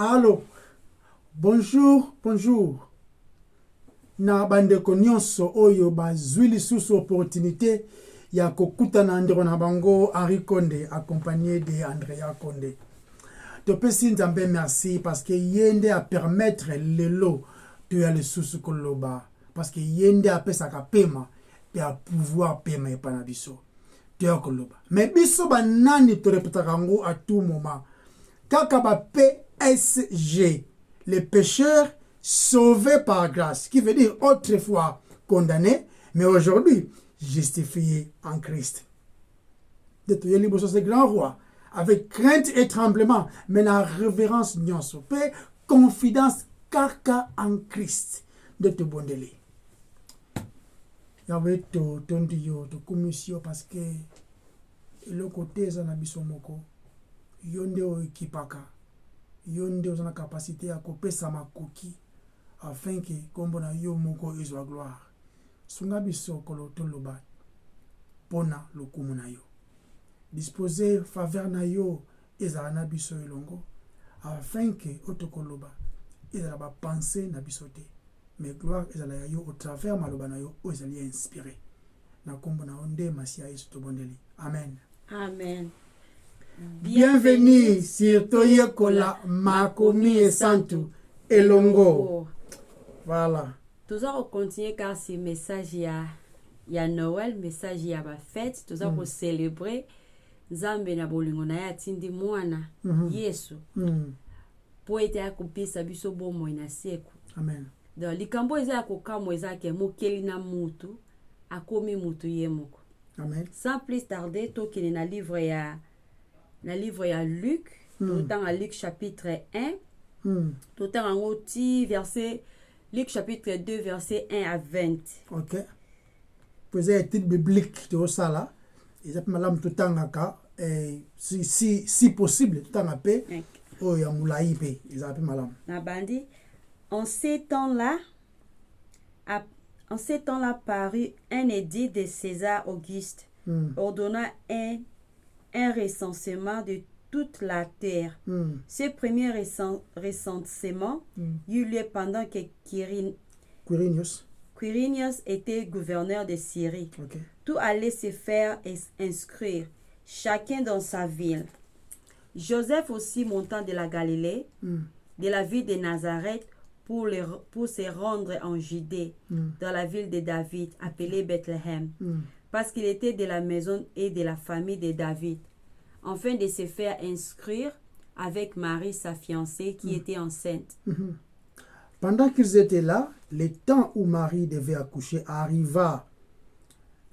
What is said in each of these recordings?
Allô, bonjour, bonjour. Na bandeko nyonso oyo bazwi lisusu opportunité ya kokutana ndeko na bango Henri Konde accompagné de Andrea Konde. Topesi nzambe merci parce que yende a permettre lelo to ya lisusu koloba parce que yende a pesaka pema pe a pouvoir pema epana biso. To ya koloba. Mais biso banani to repetaka ngo à tout moment. Kaka ba PSG, les pécheurs sauvés par grâce, qui veut dire autrefois condamnés, mais aujourd'hui justifiés en Christ. De tout libre sur ce grand roi, avec crainte et tremblement, mais la révérence nyonso, paix, confidence kaka en Christ. De tout bon délai. Yahweh to tondio to commission parce que le côté zanabiso moko yonde o ekipaka yonde ozana capacité à kopesa makoki afin que kombo na yo moko ezwa gloire sunga biso kolo toloba pona lokumu na yo disposer faveur na yo ezala na biso elongo afin que otokoloba ezala ba penser na biso te mais gloire ezala ya yo au travers maloba na yo ezali inspiré na kombo na onde masia yesu to bondeli amen. Amen. Bienvenue sur Toyekola Makomi et Santu Elongo. Voilà. Nous allons continuer car ce message il y a Noël, message il y a ma fête, nous allons célébrer Nzambe na bolingo na ya tindi mwana Yesu. Po ete akopesa biso bomo ina seku. Amen. Donc likambo eza kokamwa eza ke mokeli na mutu akomi mutu yemoko. Amen. Sans plus tarder, tokene na livre ya Luc, autant à Luc chapitre 1, autant en outil verset Luc chapitre 2 verset 1 à 20. OK. Posez un titre biblique de ça là. Ils appellent madame tout temps si possible tout temps paix. Oh ya moulaïpe, ils appellent madame. Na bandi en ces temps-là parut un édit de César Auguste ordonnant un recensement de toute la terre. Ce premier recensement eut lieu pendant que Quirinius était gouverneur de Syrie. Okay. Tout allait se faire inscrire, chacun dans sa ville. Joseph aussi montant de la Galilée, de la ville de Nazareth, pour se rendre en Judée, dans la ville de David, appelée Bethléem, parce qu'il était de la maison et de la famille de David, afin de se faire inscrire avec Marie, sa fiancée, qui était enceinte. Pendant qu'ils étaient là, le temps où Marie devait accoucher arriva,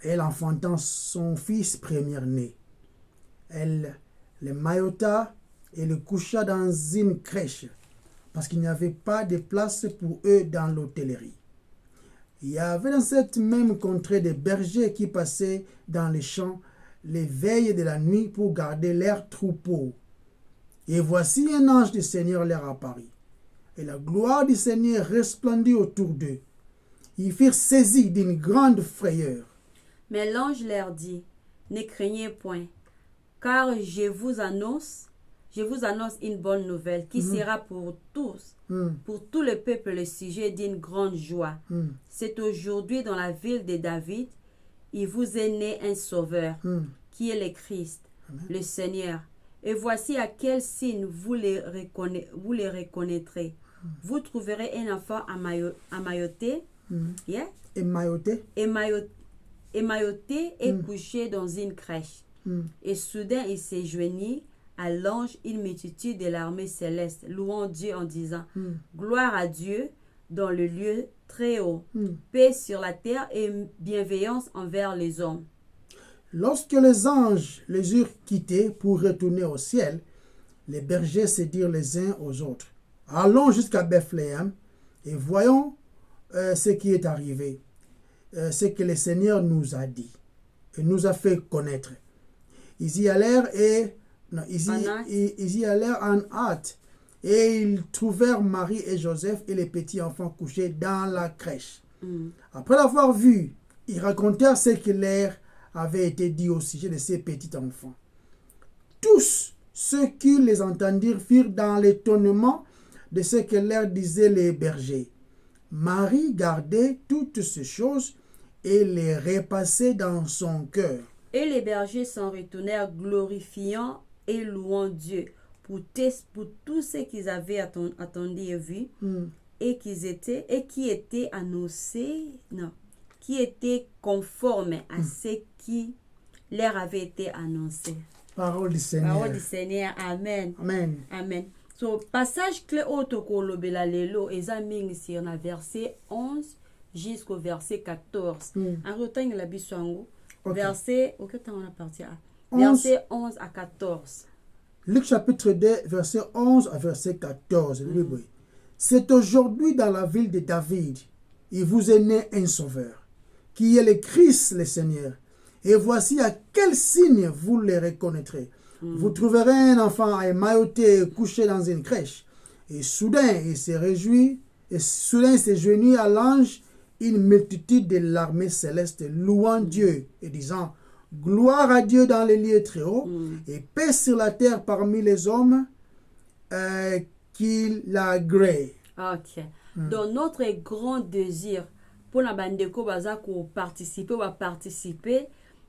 elle enfantant son fils premier-né. Elle le maillota et le coucha dans une crèche, parce qu'il n'y avait pas de place pour eux dans l'hôtellerie. Il y avait dans cette même contrée des bergers qui passaient dans les champs les veilles de la nuit pour garder leurs troupeaux. Et voici un ange du Seigneur leur apparut, et la gloire du Seigneur resplendit autour d'eux. Ils furent saisis d'une grande frayeur. Mais l'ange leur dit, ne craignez point, car je vous annonce une bonne nouvelle qui sera pour tous, pour tout le peuple le sujet d'une grande joie. C'est aujourd'hui dans la ville de David, il vous est né un sauveur, qui est le Christ, le Seigneur. Et voici à quel signe vous les reconnaîtrez. Vous trouverez un enfant emmailloté, et couché dans une crèche. Et soudain il se joignit à l'ange une multitude de l'armée céleste, louant Dieu en disant gloire à Dieu dans le lieu très haut, paix sur la terre et bienveillance envers les hommes. Lorsque les anges les eurent quittés pour retourner au ciel, les bergers se dirent les uns aux autres, allons jusqu'à Bethléem et voyons ce qui est arrivé, ce que le Seigneur nous a dit et nous a fait connaître. Ils y allèrent en hâte et ils trouvèrent Marie et Joseph et les petits enfants couchés dans la crèche. Après l'avoir vu, ils racontèrent ce qui leur avait été dit au sujet de ces petits enfants. Tous ceux qui les entendirent firent dans l'étonnement de ce que leur disaient les bergers. Marie gardait toutes ces choses et les repassait dans son cœur. Et les bergers s'en retournèrent glorifiant et louant Dieu pour tout ce qu'ils avaient attendu et vu et qui était annoncé, qui était conforme à ce qui leur avait été annoncé. Parole du Seigneur. Parole du Seigneur. Amen. Amen. Amen. So, passage clé auto kolobela lelo examen sur na verset 11 jusqu'au verset 14. En rotant la bisango. Verset, ok, on a parti à verset 11 à 14. Luc chapitre 2, verset 11 à verset 14. C'est aujourd'hui dans la ville de David, il vous est né un sauveur, qui est le Christ le Seigneur. Et voici à quel signe vous le reconnaîtrez. Vous trouverez un enfant émailloté couché dans une crèche. Et soudain, il s'est réjoui, et soudain, il s'est joint à l'ange une multitude de l'armée céleste louant Dieu et disant gloire à Dieu dans les lieux très hauts et paix sur la terre parmi les hommes qu'il agrée. Ok. Donc notre grand désir pour la bandeko baza ko participer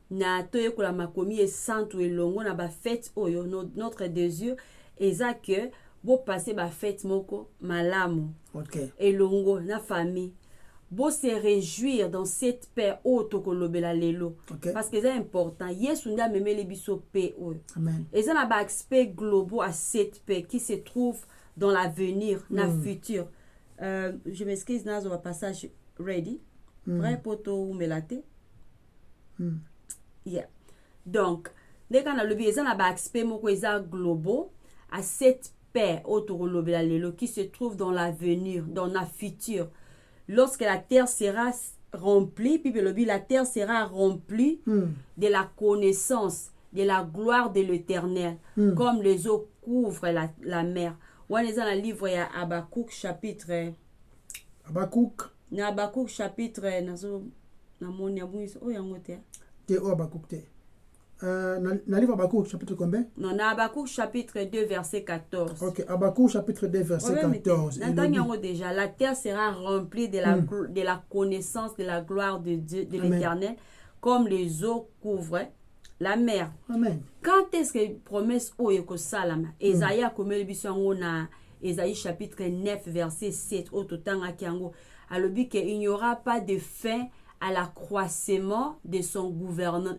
na toye ko la makomi et santo elongo na ba fête oyo notre désir eza que bo passer ba fête moko malamu. OK. Elongo na famille. Bo se réjouir dans cette paix auto kolobela lelo. Okay. Parce que c'est important. Yesu nda memele biso paix oyo. Amen. Et ça na ba aspect global à cette paix qui se trouve dans l'avenir, dans le futur. Je m'excuse, dans le passage ready. Prêt pour tout melate. Yeah. Donc, dès qu'on a le biais, on a un aspect global à cette paix qui se trouve dans l'avenir, dans le futur. Lorsque la terre sera remplie, puis la terre sera remplie de la connaissance, de la gloire de l'Éternel, comme les eaux couvrent la mer. On est dans le livre de Habakkuk chapitre. Habakkuk. Habakkuk chapitre. Na livre Habakkuk chapitre combien? Non, Habakkuk chapitre 2 verset 14. OK, Habakkuk chapitre 2 verset 14. Déjà, la terre sera remplie de la connaissance de la gloire de Dieu, de l'Éternel, comme les eaux couvrent la mer. Amen. Quand est-ce que promesse oyeko salama? Esaïe comme le bisango na Esaïe chapitre 9 verset 7 au totanga kiango alobi que il n'y aura pas de fin à l'accroissement de son gouvernement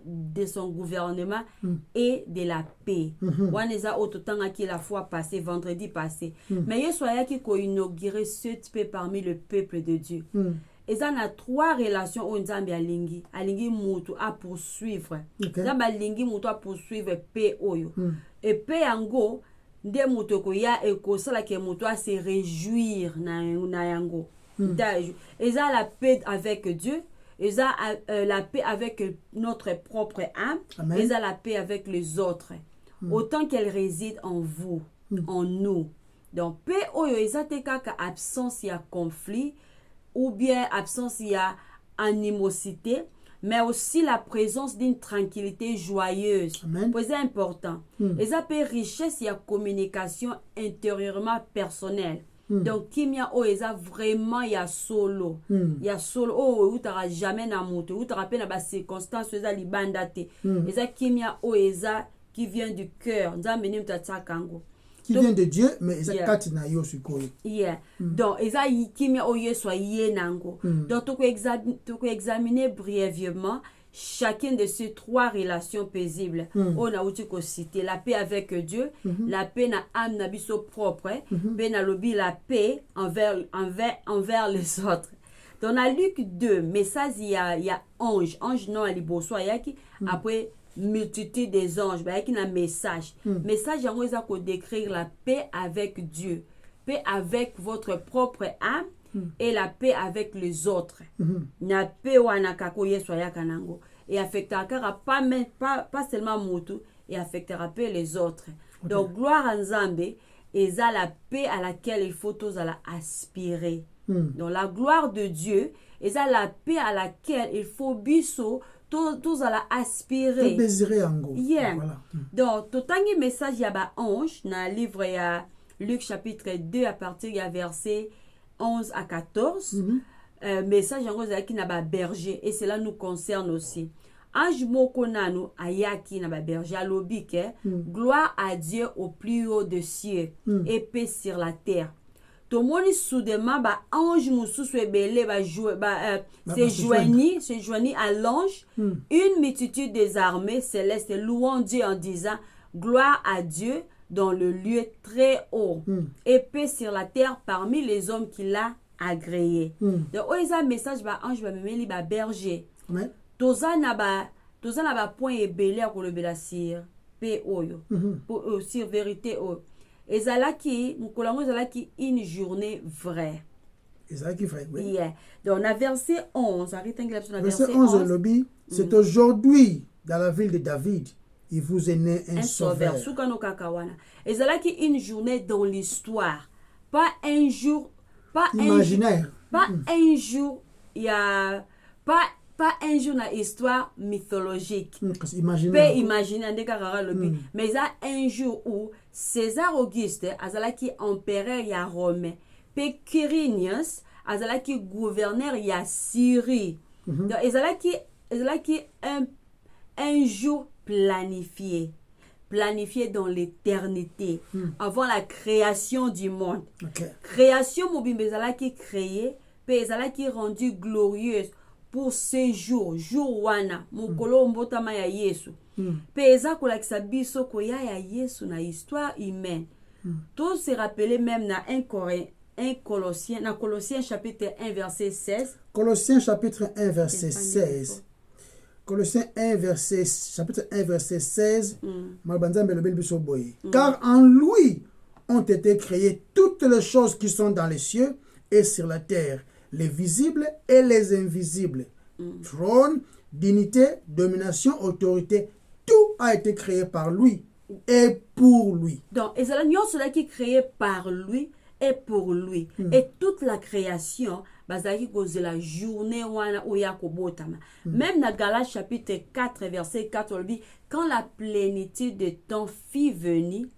et de la paix. Waneza ototanga qui la fois passée vendredi passé. Mais yesoya qui ko inaugurer cette paix parmi le peuple de Dieu. Et ça a trois relations où Nzambe alingi mutu a poursuivre. Nzambe alingi mutu a poursuivre paix oyo. Et paix yango nde mutu ko ya eko sala ke mutu a se réjouir na yango. Et ça la paix avec Dieu. Et ça la paix avec notre propre âme. Amen. Et ça la paix avec les autres. Autant qu'elle réside en vous, en nous. Donc paix oyo ezate kaka absence ya conflit ou bien absence il y a animosité, mais aussi la présence d'une tranquillité joyeuse. C'est important. Et ça peut richesse, il y a communication intérieurement personnelle. Donc, kimia o eza vraiment il y a solo. Il y a solo o ou t'auras jamais na moto, ou t'auras pas na ba circonstance eza libandate. Et ça kimia o eza qui vient du cœur. Nzambe ni mtatsa kango. Qui vient de Dieu, mais ils ont na yo sukoyo. Yeah. Donc, eza kimia o yeso ye nango. Donc, tu peux examiner brièvement chacune de ces trois relations paisibles. On a outil ko citer la paix avec Dieu, la paix na âme na biso propre, ben na lobi la paix envers les autres. Dans la Luc 2, message il y a ange non ali boso yaki après multitude des anges, bah qui na message. Message yango eza ko décrire la paix avec Dieu, paix avec votre propre âme et la paix avec les autres. Na paix wana kako yeso yaka nango et affectera pas seulement mutu et affectera pas les autres. Donc gloire à Nzambe et ça la paix à laquelle il faut tous aspirer. Donc la gloire de Dieu et ça la paix à laquelle il faut biso tous aspirer. Tout désirer en gros. Yeah. Voilà. Donc totangi message ya ba ange na livre ya Luc chapitre 2 à partir du verset 11 à 14. Message yango ezalaki na ba berger et cela nous concerne aussi. Ange moko nanu ayaki na ba berger alobi ke gloire à Dieu au plus haut des cieux et paix sur la terre. Tomoni soudainement ba ange mususu ebele se joignit à l'ange, une multitude des armées célestes louant Dieu en disant gloire à Dieu dans le lieu très haut et paix sur la terre parmi les hommes qu'il a agréé. Donc oisa message ba ange ba memeli ba berger. Toza na ba point ebele ko lobela sir pe oyo pour sur vérité oyo. Ezalaki mukolango ezalaki une journée vraie. Ezalaki vrai, oui. Yeah. Donc na verset 11, verset 11 lobby, c'est aujourd'hui dans la ville de David, il vous est né un sauveur. Sukano kakawana. Ezalaki une journée dans l'histoire, pas un jour imaginaire. Pas un jour, il y a pas un jour dans l'histoire mythologique. Imaginaire. Peut imaginer mais il y a un jour où César Auguste azalaki empereur ya Rome, pe Quirinius azalaki gouverneur ya Syrie. Donc ezalaki un jour planifié dans l'éternité, avant la création du monde. Création mobimbe ezalaki créée, pe ezalaki rendue glorieuse pour ce jour wana mokolo mbotama ya Yesu. Pe eza kolakisa biso koya ya Yesu na histoire humaine. Tout se rappeler même na 1 Colossiens chapitre 1 verset 16. Colossiens chapitre 1 verset 16. Colossiens 1 chapitre 1 verset 16. Car en lui ont été créées toutes les choses qui sont dans les cieux et sur la terre, les visibles et les invisibles. Trône, dignité, domination, autorité, tout a été créé par lui et pour lui. Donc, cela qui est créé par lui et pour lui. Et toute la création, c'est la journée où il y a même dans Galates chapitre 4, verset 4, on dit, quand la plénitude de temps fut venue,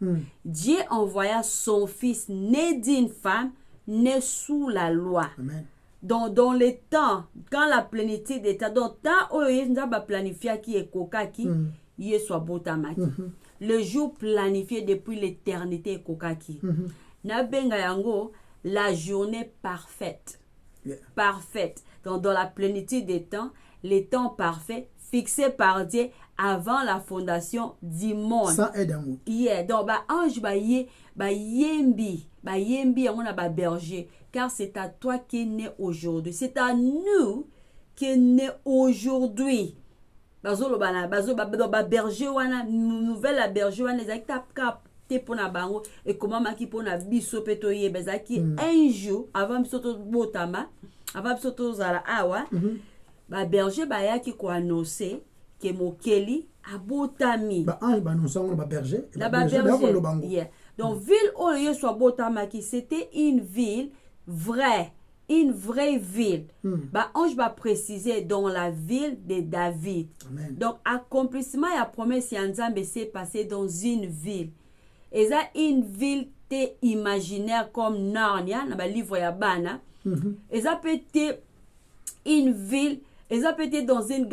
Dieu envoya son fils né d'une femme, né sous la loi. Amen. Dans le temps, quand la plénitude des temps, dans le temps où il y a planifié qui est coca qui est soit botamaki. Le jour planifié depuis l'éternité coca qui. Na benga yango la journée parfaite. Parfaite. Donc dans la plénitude des temps, les temps parfaits fixés par Dieu avant la fondation du monde. Sans aide d'amour. Yeah. Donc ba ange ba yembi on a ba berger. Car c'est à toi qui est né aujourd'hui. C'est à nous qui est né aujourd'hui. Bazo berger wana nouvelle berger wana ezaki tap te pona bango et comment maki pona biso peto ye bezaki un jour avant biso to botama avant biso to zala awa ba berger ba yaki ko annoncer que mokeli abotami ba ange ba annoncer on ba berger la ba berger. Yeah. Donc ville oyo soit botama qui c'était une ville vraie, une vraie ville. Bah, ange va préciser dans la ville de David. Amen. Donc, accomplissement et la promesse Nzambe s'est passé dans une ville. Et ça, une ville imaginaire comme Narnia, dans le livre Yabana. Et ça peut être une ville, et ça peut être dans une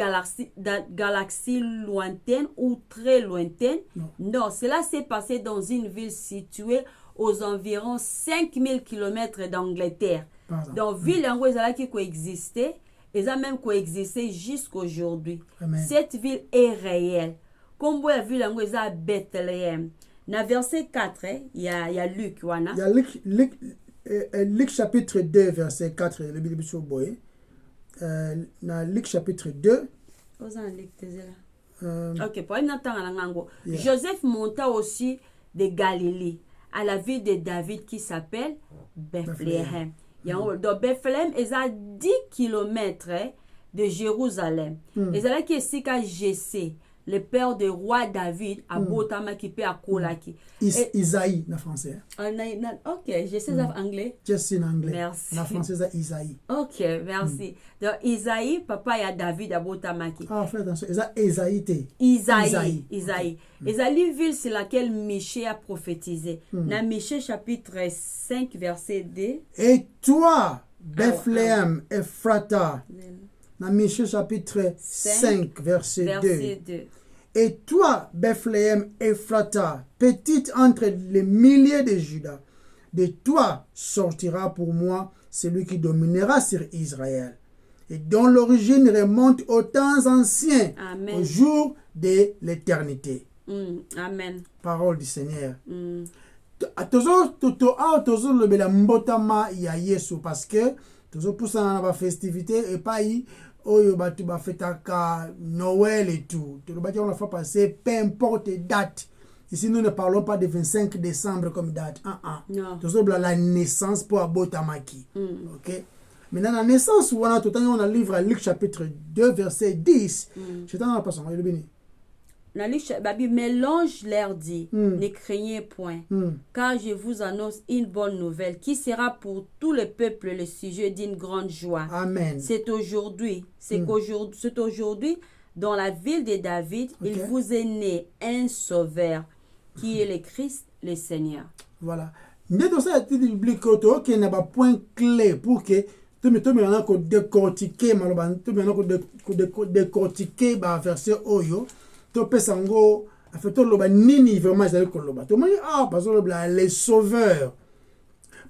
galaxie lointaine ou très lointaine. Non, cela s'est passé dans une ville située aux environs 5000 km d'Angleterre. Donc, ville qui coexistait, ils ont même coexisté jusqu'aujourd'hui. Cette ville est réelle. Comme vous avez vu, il y a Bethléem. Dans verset 4, il y a Luc. Il y a Luc chapitre 2, verset 4. Dans Luc chapitre 2. Ok, pour Joseph monta aussi de Galilée à la ville de David qui s'appelle Bethléem. Donc Bethléem est à 10 km de Jérusalem. Et c'est là que c'est qu'à Jessé, le père du roi David, abotamaki pe akolaki. Isaïe, en français. Ok, je sais en anglais. Just in anglais. Merci. En français, c'est Isaïe. Ok, merci. Donc, Isaïe, papa ya David abotamaki. Ah, fais attention. Isaïe. Isaïe. Isaïe, ville sur laquelle Michée a prophétisé. Dans Michée chapitre 5, verset 2. Et toi, Bethléem, Ephrata. Dans Michée chapitre 5, verset 2. Et toi, Bethléem, Ephrata, petite entre les milliers de Judas, de toi sortira pour moi celui qui dominera sur Israël, et dont l'origine remonte aux temps anciens, Amen. au jour de l'éternité. Amen. Parole du Seigneur. Toujours le bela mbotama ya Yesu, parce que toujours pour ça on a la festivité et pas oyo batu ba fetaka Noël et tout. Tout le bâti on a fait passer peu importe date. Ici nous ne parlons pas de 25 décembre comme date. Non. Toujours la naissance pour abotamaki. OK. Maintenant la naissance on a tout le temps on a livre à Luc chapitre 2 verset 10. Je t'en ai pas son le béni. Mais l'ange leur dit, ne craignez point, car je vous annonce une bonne nouvelle qui sera pour tout le peuple le sujet d'une grande joie. Amen. C'est aujourd'hui, dans la ville de David, il vous est né un sauveur qui est le Christ, le Seigneur. Voilà. Mais dans cette biblique, il y a un point clé pour que tout le monde décortiquer, décortiquer verset Oyo. Pesango a fait tout le nini vraiment tout les sauveurs.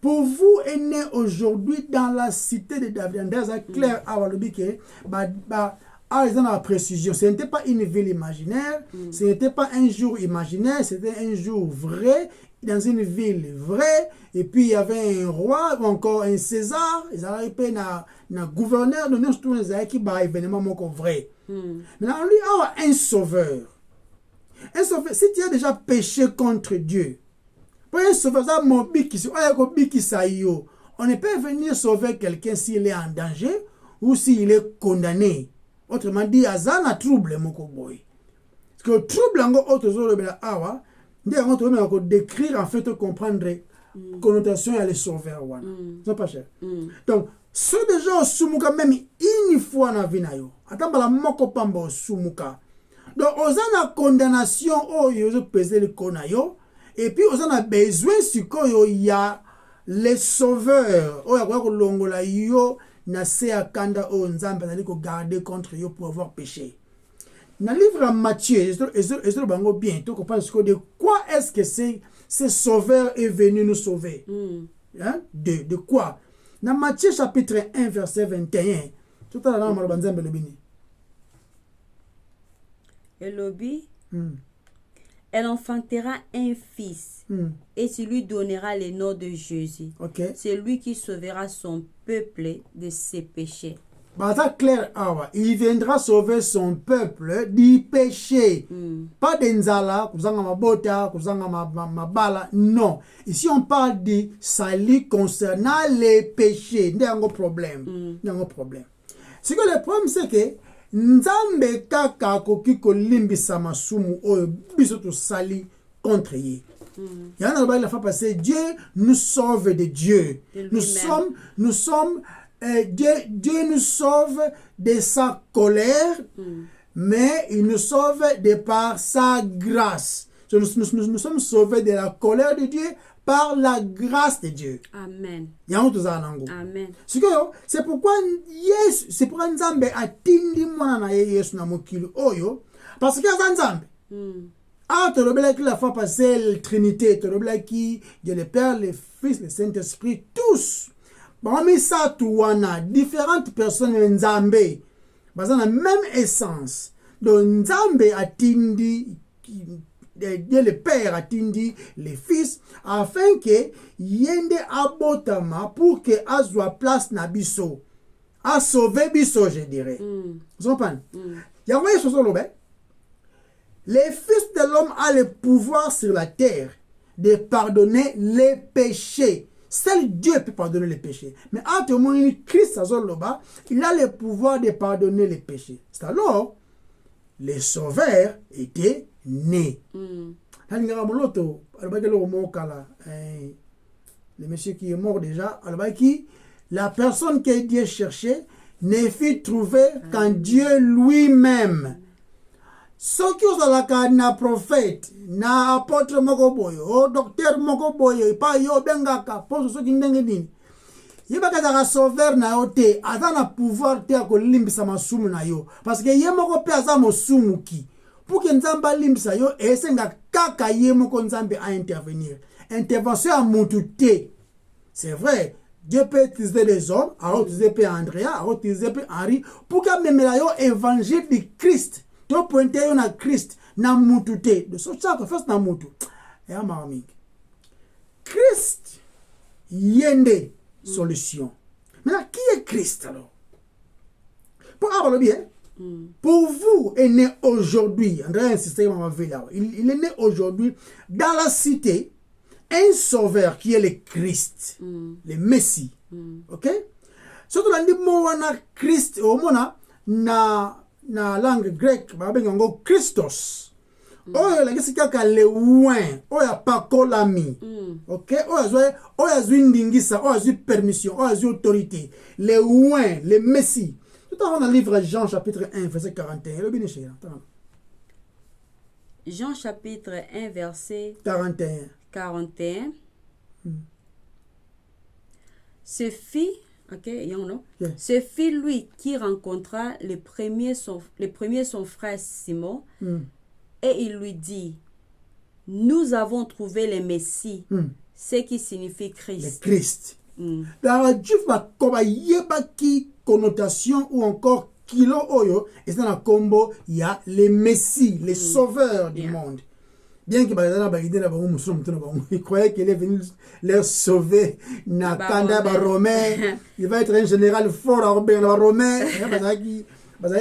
Pour vous est né aujourd'hui dans la cité de David. C'est clair à Walobiké. Ils ont la précision. Ce n'était pas une ville imaginaire. Ce n'était pas un jour imaginaire. C'était un jour vrai dans une ville vraie. Et puis il y avait un roi ou encore un César. Ils avaient un gouverneur. Nous tous les qui bah événement vrai. Maintenant, on lui a un sauveur. Un sauveur, si tu as déjà péché contre Dieu, pour un sauveur, on ne peut venir sauver quelqu'un s'il est en danger ou s'il est condamné. Autrement dit, il y a un trouble. Parce que le trouble, on va décrire, en fait, comprendre la connotation à les sauveurs. C'est pas cher. Donc, ceux déjà au sumuka même une fois na vie na yo atambala moko pamba au sumuka donc ozana condamnation oyo zo peser le konayo et puis ozana besoin sikoyo ya les sauveurs oyo kwa kolongola yo na se akanda o nzambe na ko garder contre yo pour avoir péché. Dans le livre de Matthieu, et bango bien, tu comprends de quoi est-ce que ce sauveur est venu nous sauver? Hein? De quoi? Dans Matthieu chapitre 1, verset 21, tout à l'heure, on va elle enfantera un fils et tu lui donneras le nom de Jésus. C'est lui qui sauvera son peuple de ses péchés. Clair, il viendra sauver son peuple du péché. Pas d'enzala, non. Ici on parle de salut concernant les péchés. Il y a un problème. Ce que le problème c'est que Nzambe kaka koki kolimbisa masumu oyo biso to sali contre ye. Il y a un la fois passé Dieu nous sauve de Dieu. Nous sommes Dieu nous sauve de sa colère, mais il nous sauve de par sa grâce. Nous sommes sauvés de la colère de Dieu par la grâce de Dieu. Amen. Amen. C'est pourquoi Nzambe a tindi mwana na Yesu na mokili oyo parce que Nzambe. Tu le la fois passée la Trinité, tu le Dieu le Père, le Fils, le Saint-Esprit, tous. Parmi ça, différentes personnes Nzambe, basant la même essence. Donc Nzambe a tindi, Dieu le Père a tindi les Fils, afin que yende abotama pour que azwa place na biso, a sauvé biso, je dirais. Vous comprenez? Les fils de l'homme a le pouvoir sur la terre de pardonner les péchés. Seul Dieu peut pardonner les péchés. Mais à tout moment, Christ, il a le pouvoir de pardonner les péchés. C'est alors, le sauveur était né. Le monsieur qui est mort déjà, la personne que Dieu cherchait ne fut trouvée qu'en Dieu lui-même. Ce qui est na prophète, na apôtre mokoboyo, o docteur mokoboyo, pa yo bengaka, pour ceux qui n'engagent yebaka sauveur na yo te, aza na pouvoir te akolimbisa masumu na yo, parce que ye moko pe aza mosumu ki. Pour que nzamba limbisa yo, esenga kaka ye moko nzambe a intervenir. Intervention à mututé. C'est vrai, Dieu peut utiliser les hommes, alors utiliser peut Andrea, alors utiliser peut Henri, pour que même la yo évangile de Christ. To pointe yo na Christ, na mututé. De ce que fait na mutu. Et à mamik. Christ, yende solution. Maintenant, qui est Christ alors? Pour avoir le bien, pour vous est né aujourd'hui, André insisté, il est né aujourd'hui dans la cité, un sauveur qui est le Christ, le Messie. Ok? Surtout dans le mot Christ, au mona na langue grecque, Christos. Oyo la kisi kaka le ouin, oya pakolami. OK? Oya zwindingisa, oya zwi permission, oya zwi autorité. Le ouin, le Messie. Tout à l'heure dans le livre Jean chapitre 1 verset 41. Jean chapitre 1 verset 41. Ce fut ce fut lui qui rencontra le premier son frère Simon. Et il lui dit, nous avons trouvé le Messie, ce qui signifie Christ. Le Christ. Dans la Dieu va comme yebaki connotation ou encore kilo oyo, et dans la combo, il y a le Messie, le sauveur du monde. Bien que il croyait qu'il est venu leur sauver, Nakanda Romain, il va être un général fort à Romain,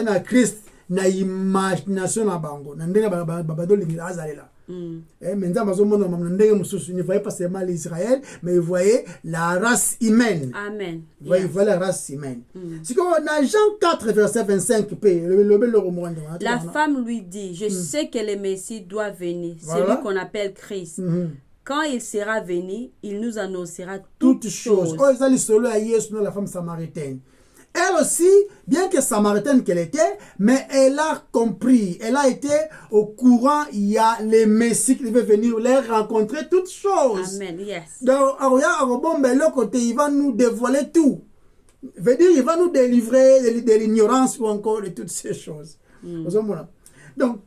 na Christ. Na imagination na bango na ndenge babado lingi azalela mais nzamba zomona ndenge mususu ne voyait pas seulement l'Israël mais il voyait la race humaine. Amen. Il voyait la race humaine. C'est comme dans Jean 4 verset 25 la femme lui dit, je sais que le Messie doit venir, celui qu'on appelle Christ. Quand il sera venu, il nous annoncera toutes choses. Oh, ça solo à Yesu, la femme samaritaine. Elle aussi, bien que samaritaine qu'elle était, mais elle a compris, elle a été au courant, il y a le Messie qui devait venir les rencontrer toutes choses. Amen, yes. Donc, le côté, il va nous dévoiler tout. Veut dire, il va nous délivrer de l'ignorance ou encore de toutes ces choses. Donc,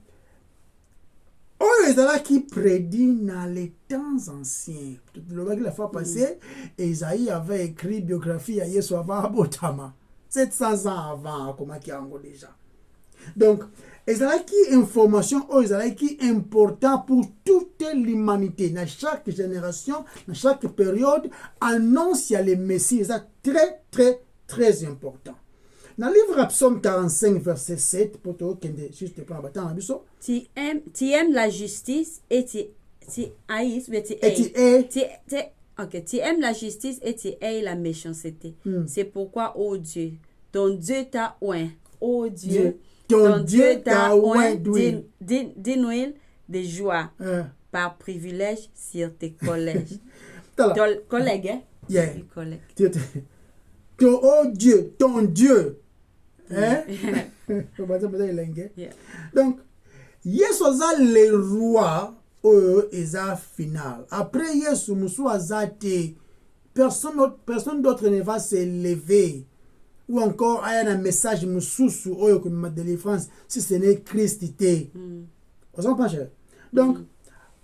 Ezra qui prédit dans les temps anciens. La fois passée, Esaïe avait écrit biographie à Yesu avant Abotama. 700 ans avant, comme déjà. Donc, Ezra qui information, Ezra qui important pour toute l'humanité. Dans chaque génération, dans chaque période, annonce il y a le Messie. C'est très, très, très important. Dans le livre Psaume 45, verset 7, pour toi, juste pour la tu aimes la justice et tu haïs, mais tu aimes la justice et tu hais la méchanceté. C'est pourquoi, oh Dieu, ton Dieu t'a oint. Oh Dieu, ton Dieu t'a oint d'une huile de joie par privilège sur tes collèges. Collègues, hein? Yeah. Oh Dieu, ton Dieu. Hein? Donc, Yesu aza le roi eza final. Après Yesu musu azate, personne d'autre ne va se lever. Ou encore aya un message mususu oyo comme ma délivrance si ce n'est Christ té. Vous pas cher. Donc,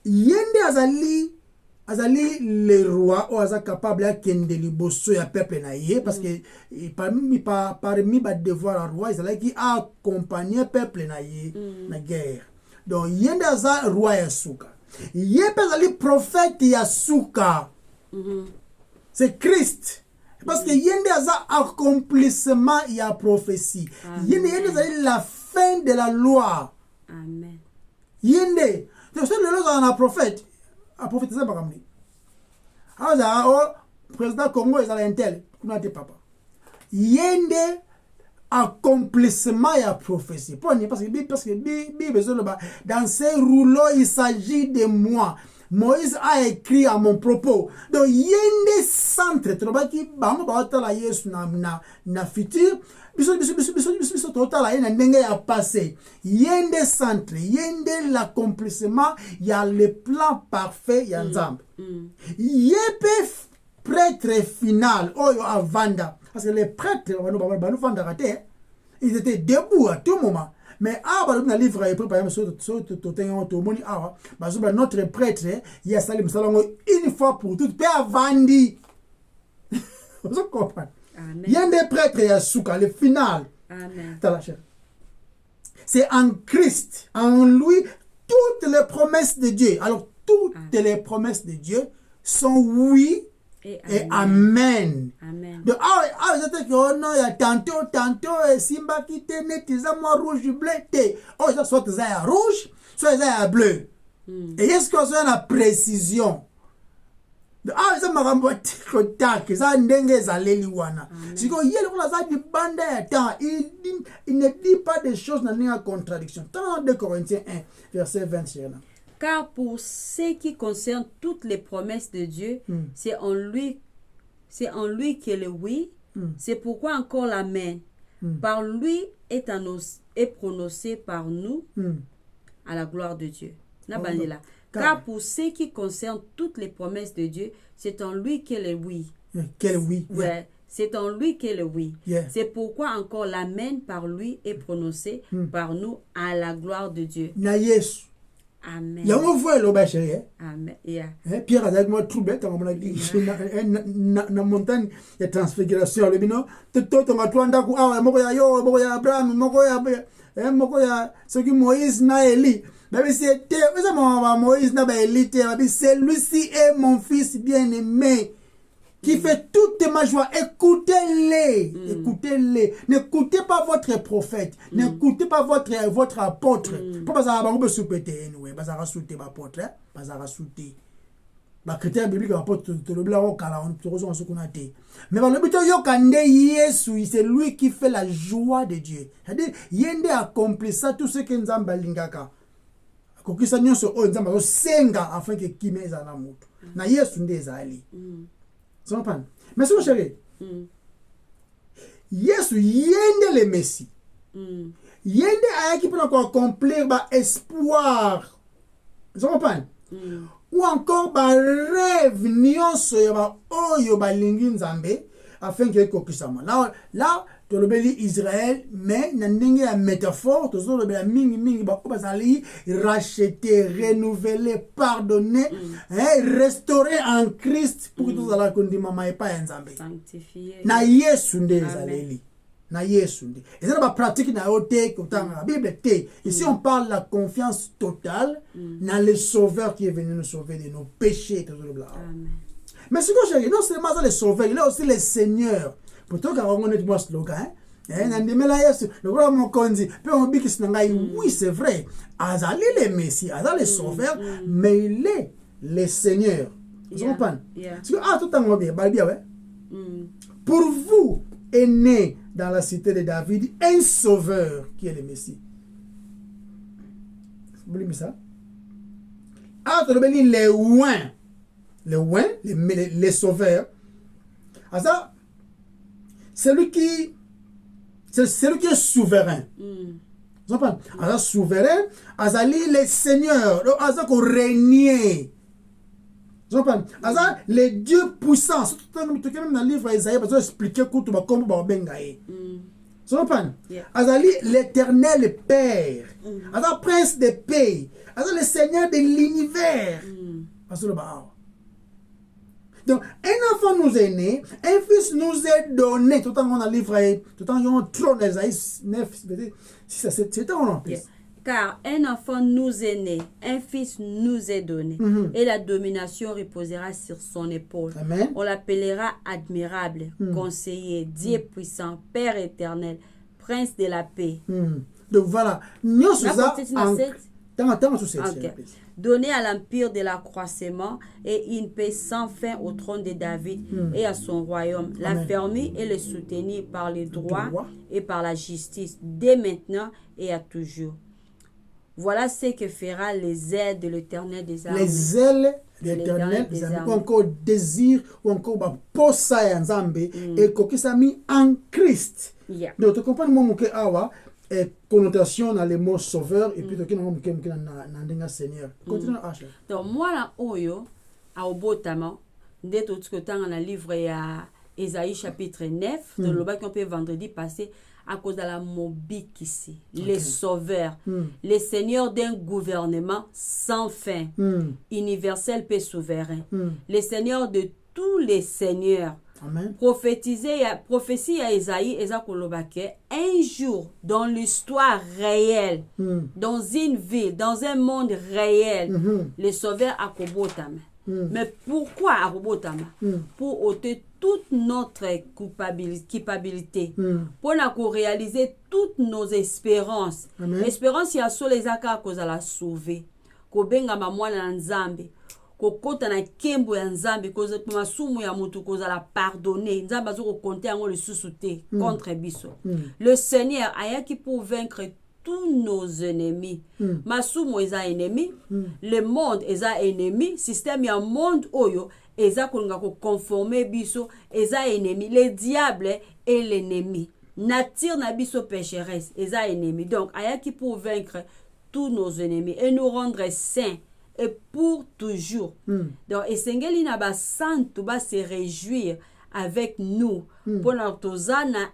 yende azali le roi ou aza capable à kende liboso ya peuple na ye parce que parmi ba devoir roi azali qui accompagner peuple na ye na guerre. Donc yende aza roi ya suka. Yende azali prophète ya suka. C'est Christ. Parce que yende aza accomplissement ya prophétie. Yende azali la fin de la loi. Amen. Yende, donc c'est le loi d'un prophète. A prophétiser par exemple. Ah, président Congo est à l'intel, on a des papa. Yende accomplissement ya prophétie. Parce que dans ces rouleaux, il s'agit de moi. Moïse a écrit à mon propos. Donc, il y a des centres. Tu vois, qui na futur. Biso total a ndenge ya passé. Yende centre, yende l'accomplissement, il y a le plan parfait ya nzambe. Yebe prêtre final oyo avanda parce que les prêtres ils étaient debout à tout moment. Mais dans le livre par exemple notre prêtre il a salé une fois pour toutes pe avandi. Vous comprenez? Il y a des prêtres et Souka, le final. Amen. C'est en Christ, en lui, toutes les promesses de Dieu. Alors, toutes les promesses de Dieu sont oui et amen. Amen. Donc, il y a tantôt, Simba qui tenait, tu as moi rouge, bleu, soit tu as rouge, soit tu as bleu. Et est-ce que ça a une précision? Ça m'a contact, ça ndenge ezaleli wana. Siko yele kuna ça di bande ya temps, il ne dit pas des choses dans une contradiction. Dans 2 Corinthiens 1 verset 21. Car pour ce qui concerne toutes les promesses de Dieu, c'est en lui qu'est le oui. C'est pourquoi encore l'amen. Par lui est prononcé par nous à la gloire de Dieu. Car pour ce qui concerne toutes les promesses de Dieu, c'est en lui qu'est le oui. Quel oui. Ouais, c'est en lui qu'est le oui. Yeah. C'est pourquoi encore l'amen par lui est prononcé par nous à la gloire de Dieu. Na Yesu. Amen. Il y a un voix là bas chérie. Amen. Yeah. Pierre avec moi trouble quand on a dit na montagne de transfiguration le bino tout on a twanda ku moko ya Abraham moko ya ce qui Moïse na Élie. Mais c'était Moïse na Élie celui-ci est mon fils bien-aimé qui fait toute ma joie. Écoutez-les. Écoutez-les. N'écoutez pas votre prophète. N'écoutez pas votre apôtre. Pas ça va vous souper anyway. Pas ça va souter apôtre. Pas ça va souter. Ba critère biblique apôtre te le blanc kala on te reçoit ce qu'on a dit. Mais le but yo kande Yesu, c'est lui qui fait la joie de Dieu. C'est-à-dire yende accomplit ça tout ce que nzamba lingaka. Kokisa nyonso o nzamba zo senga afin que kimeza na mutu. Na Yesu ndezali. Ça va. Mais c'est mon chéri. Yesu yende le Messie. Yende ayaki pour accomplir ba espoir. Ça va. Ou encore ba rêve nyonso ya ba oyo ba lingi nzambe afin que kokisama. Là to le beli Israël mais na ndenge ya métaphore to zo le beli mingi ba ko bazali racheter, renouveler, pardonner, restaurer en Christ pour que tous ala kondima mai pa nzambe. Sanctifié. Na Yesu ndezaleli. Na Yesu nde. Et ça ba pratique na ote kotanga la Bible te. Ici on parle de la confiance totale dans le Sauveur qui est venu nous sauver de nos péchés tout le blanc. Amen. Mais ce que j'ai non seulement ça le Sauveur, il est aussi le Seigneur. Pourtant quand on est moi slogan oui, c'est vrai. Azali le Messie, Azali le Sauveur, mais il est le Seigneur. Vous comprenez? Parce que tout le temps bien, pour vous est né dans la cité de David un Sauveur qui est le Messie. Vous voulez ça? Les sauveurs. Ça, celui qui est souverain. Vous comprenez? Alors, souverain, azali le Seigneur, azali ko régner. Vous comprenez? Alors, le Dieu puissant. Même dans le livre d'Isaïe, parce que expliquer comment on bengaye. Vous comprenez? Azali l'Éternel Père. Azali Prince de paix. Azali le Seigneur de l'univers. Donc, un enfant nous est né, un fils nous est donné. Tout le temps, on a livré, tout le temps, on a trône, Isaïe 9, 6 à 7, c'est en plus. Car un enfant nous est né, un fils nous est donné, et la domination reposera sur son épaule. Amen. On l'appellera admirable, conseiller, Dieu puissant, Père éternel, prince de la paix. Donc voilà, nous sommes Tant sous cette Ok. Donner à l'empire de l'accroissement et une paix sans fin au trône de David et à son royaume. L'affermir et le soutenir par le droit et par la justice, dès maintenant et à toujours. Voilà ce que fera les ailes de l'Éternel des armées. Les ailes de l'Éternel des armées, ou encore désir, ou encore ba posa ya nzambe, et kokisami en Christ. Yeah. Donc, tu comprends, moi, que awa, connotation dans le mot sauveur, et puis, tu comprends, Seigneur. Continue, Asha. Donc, moi, là, oyo, à obotama, dès tout ce que dans le livre, il y a Ésaïe chapitre 9, dans le bas qu'on peut vendredi passé, à cause de la mobique ici, les sauveurs, les seigneurs d'un gouvernement sans fin, universel et souverain, les seigneurs de tous les seigneurs. Amen. Prophétie à Ésaïe, un jour dans l'histoire réelle, dans une ville, dans un monde réel, les sauveurs à Kobotama. Mais pourquoi à Kobotama? Pour ôter toute notre culpabilité, pour réaliser toutes nos espérances. Espérance, il y a sur les accords à cause de la sauver. Kobenga mamwana nzambe. Kokota na kembo ya nzambe koza masumu ya mutu koza la pardonner nzambe azo compter ngo le susute contre biso. Le Seigneur ayaki pour vaincre tous nos ennemis. Masumu eza ennemi, le monde eza ennemi, système ya monde oyo eza kolinga ko conformer biso eza ennemi, le diable est l'ennemi. Nature na biso pécheresse eza ennemi. Donc ayaki pour vaincre tous nos ennemis et nous rendre saints et pour toujours. Donc, Esengeli na ba santo ba se réjouir avec nous pour notre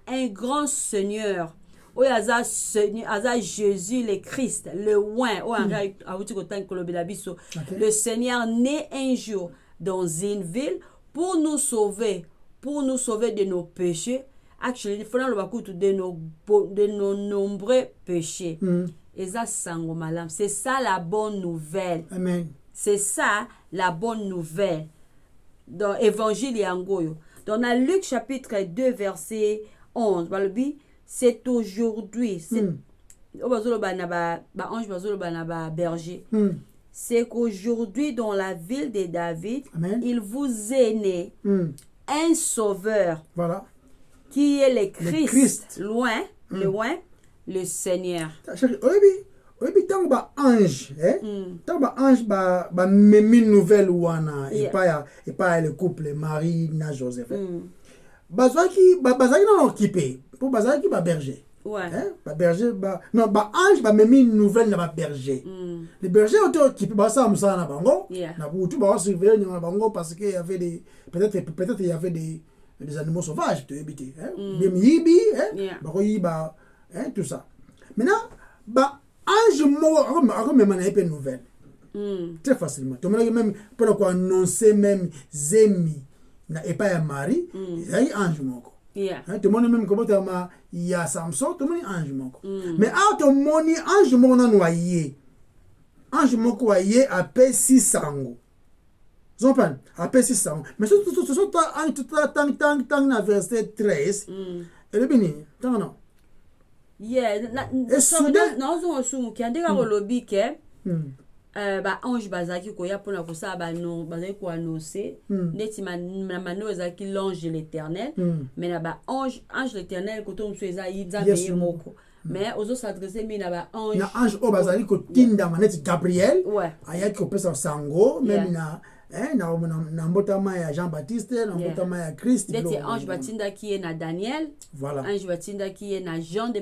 un grand Seigneur. O yaza Seigneur, aza Jésus le Christ, le oint. O le Seigneur né un jour dans une ville pour nous sauver de nos péchés. Actually, il faut de nos nombreux péchés. C'est ça la bonne nouvelle. Amen. C'est ça la bonne nouvelle. Dans Évangile Yangoyo. Dans Luc chapitre 2 verset 11, c'est aujourd'hui. C'est qu'aujourd'hui dans la ville de David, Amen. il vous est né un sauveur. Voilà. Qui est le Christ. Loin, le Seigneur. Oyebi tango ba ange, tango ba ange ba memi nouvelle wana et pas le couple Marie na Joseph. Bazaki na occupé pour bazaki ba berger. Ouais. Ba berger ba non ba ange ba memi nouvelle na ba berger. Les bergers ont occupé ba ça musa na bango. Na butu ba surveiller na bango parce qu'il y avait des peut-être il y avait des animaux sauvages tu éviter bien yibi ba ko yiba tout ça. Maintenant ba ange mo même na épée nouvelle très facilement to même pour quoi annoncer même zemi na épée ya Marie il y a ange moko tout le monde même comment il y a Samson tout le monde ange moko mais tout le monde ange moko na noyé ange moko noyé appelle 600 Zompan appelle 600 mais surtout tant na verset 13 et le bini tant non. Et soudain non so ki andeka ko lobi ke ba ange bazaki ko ya pona ko sa ba non bazaki ko annoncer neti mano ezaki l'ange de l'Éternel mais na ba ange l'Éternel ko to mso eza yizambe moko mais ozo s'adresser mi na ba ange o bazali ko tinda maneti Gabriel ayaki ko pesa sango même na mbotama ya Jean-Baptiste na mbotama ya Christ deti ange batinda qui est na Daniel voilà ange batinda qui est na Jean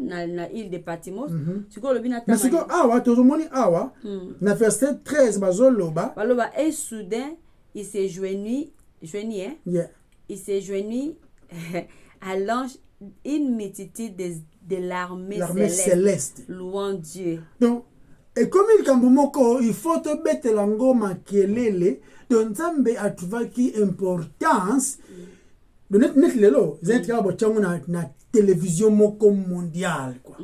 na île de Patmos siko lobi na mais siko awa tozomoni awa na verset 13 bazoloba baloba et soudain il s'est joigni il s'est joigni à l'ange une multitude de l'armée céleste louant Dieu. Donc et comme il kambumoko il faut te mettre la ngoma kelele donc Nzambe atuvaki importance de net lelo zetra bo changu na télévision moko mondiale quoi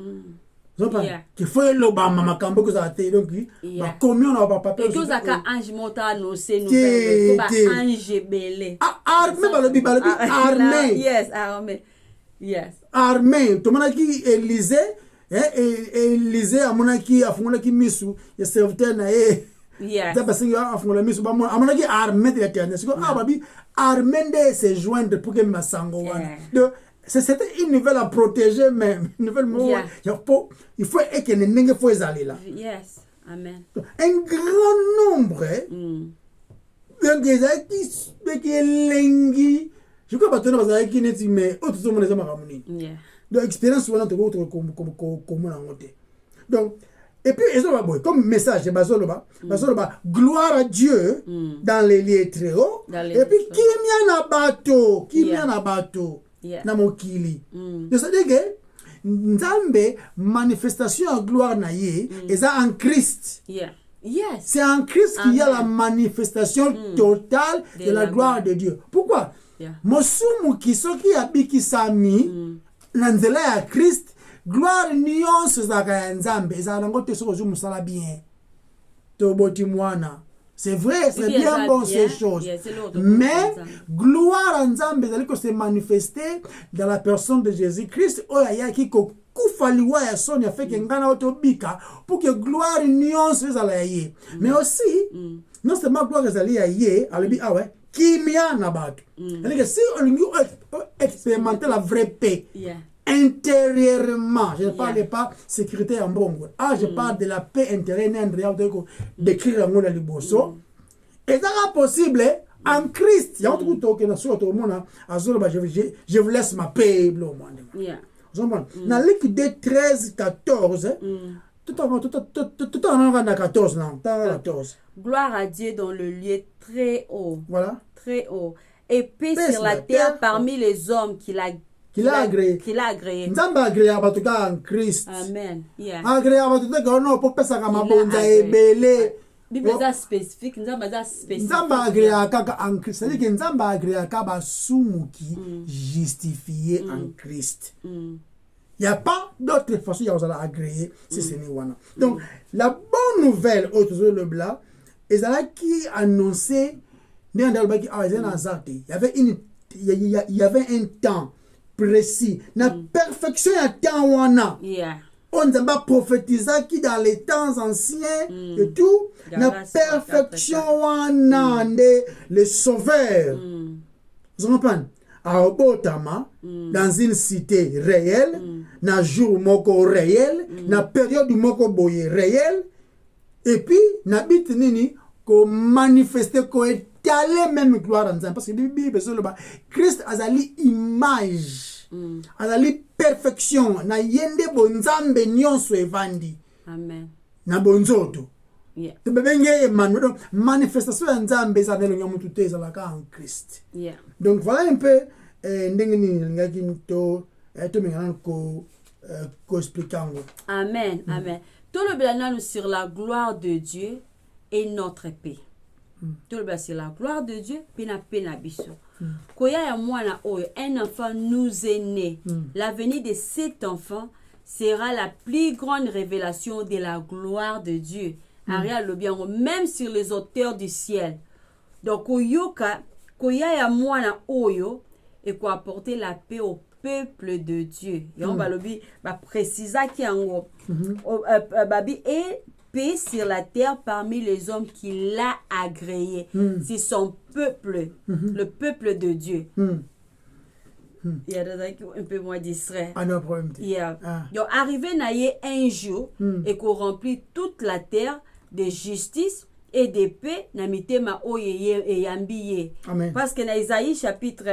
qu'il faut le ba makambo ko za te donc ba combien on va pas et que ça ka ange mota no se nous ba ange belé armée balobi armée yes armée yes armée to manaki Élysée Et Élisée amonaki afungolaki misu ya serviteur na ye. Yes. Parce que afungola misu ba amonaki armée de l'Éternel. C'est que babi armée de se joindre pour que masango wana. Donc c'était une nouvelle à protéger même, une nouvelle il faut que ne nenge faut ezali là. Yes. Amen. Un grand nombre donc ezaki elengi. Je crois que bazalaki neti mais autre tout monde ezama kamuni. Yeah. Donc expérience wana to comme na ngote. Donc et puis comme message bazoloba gloire à Dieu dans les lieux très hauts et puis kimia na bato na mokili. C'est-à-dire que nzambe manifestation à gloire na ye eza en Christ. Yeah. Yes. C'est en Christ qu'il y a la manifestation totale de la gloire de Dieu. Pourquoi? Mosumu kisoki abikisami na nzela ya Christ gloire nyonso ezalaka ya nzambe ezala ngo te soki ozwi mosala bien toboti mwana. C'est vrai, c'est bien bon ces choses. Mais gloire à nzambe ezali ko se manifester dans la personne de Jésus-Christ oyo ayaki kokufa liwa ya soni afeke ngana otobika pour que gloire nyonso ezala ya ye. Mais aussi non seulement gloire ezali ya ye alobi awe kimia na bato. C'est-à-dire que si on expérimenter la vraie paix intérieurement, je ne parle pas sécurité en bon. Je parle de la paix intérieure d'écrire en mot la liboso. Et ça est possible en Christ. Il y a un truc que je vous laisse ma paix. Dans Luc 2, 13, 14, tout en 14, non, 14. Gloire à Dieu dans le lieu très haut. Voilà. Très haut. Et paix sur la terre parmi les hommes qu'il a agréé. Nzambe agréé abatuka en Christ. Amen. Yeah. Agréé abatuka kono po pesa ka mabonza ebele. Bible est spécifique, nzambe est spécifique. Nzambe agréé kaka en Christ. C'est-à-dire que nzambe agréé kaba sumuki justifié en Christ. Il n'y a pas d'autre façon de agréer si ce n'est wana. Donc la bonne nouvelle autour de blanc est qui annonçait il y avait un temps précis. La perfection à temps wana. On va prophétiser qui dans les temps anciens et tout. La perfection wana le sauveur. Vous comprenez? À Obotama, dans une cité réelle, dans jour moko réel, dans période moko boye réel, et puis n'habite nini ko manifester ko étaler même gloire en parce que Bible Christ azali image, azali perfection na yende bonzambe nyonso evandi. Amen. Na bonzoto. Yeah. Manifestation en nzambe ça ne l'on tout est en Christ. Yeah. Donc voilà un peu ndenge to menga ko expliquango. Amen. Amen. Tout le bien sur la gloire de Dieu et notre paix. Tout le bien sur la gloire de Dieu puis na paix na biso. Koya ya mwana oyo un enfant nous est né. L'avenir de cet enfant sera la plus grande révélation de la gloire de Dieu. Ariel le bien même sur les hauteurs du ciel. Donc koyoka koya ya mwana oyo et quoi apporter la paix au peuple de Dieu. Et on va le préciser qui en babi et paix sur la terre parmi les hommes qu'il a agréé. C'est son peuple, le peuple de Dieu. Il y a un peu moins distrait. Ah non, problème. Donc arrivé naïe un jour et qu'on remplit toute la terre de justice et de paix namite ma oyeye et yambiye. Parce que dans Isaïe chapitre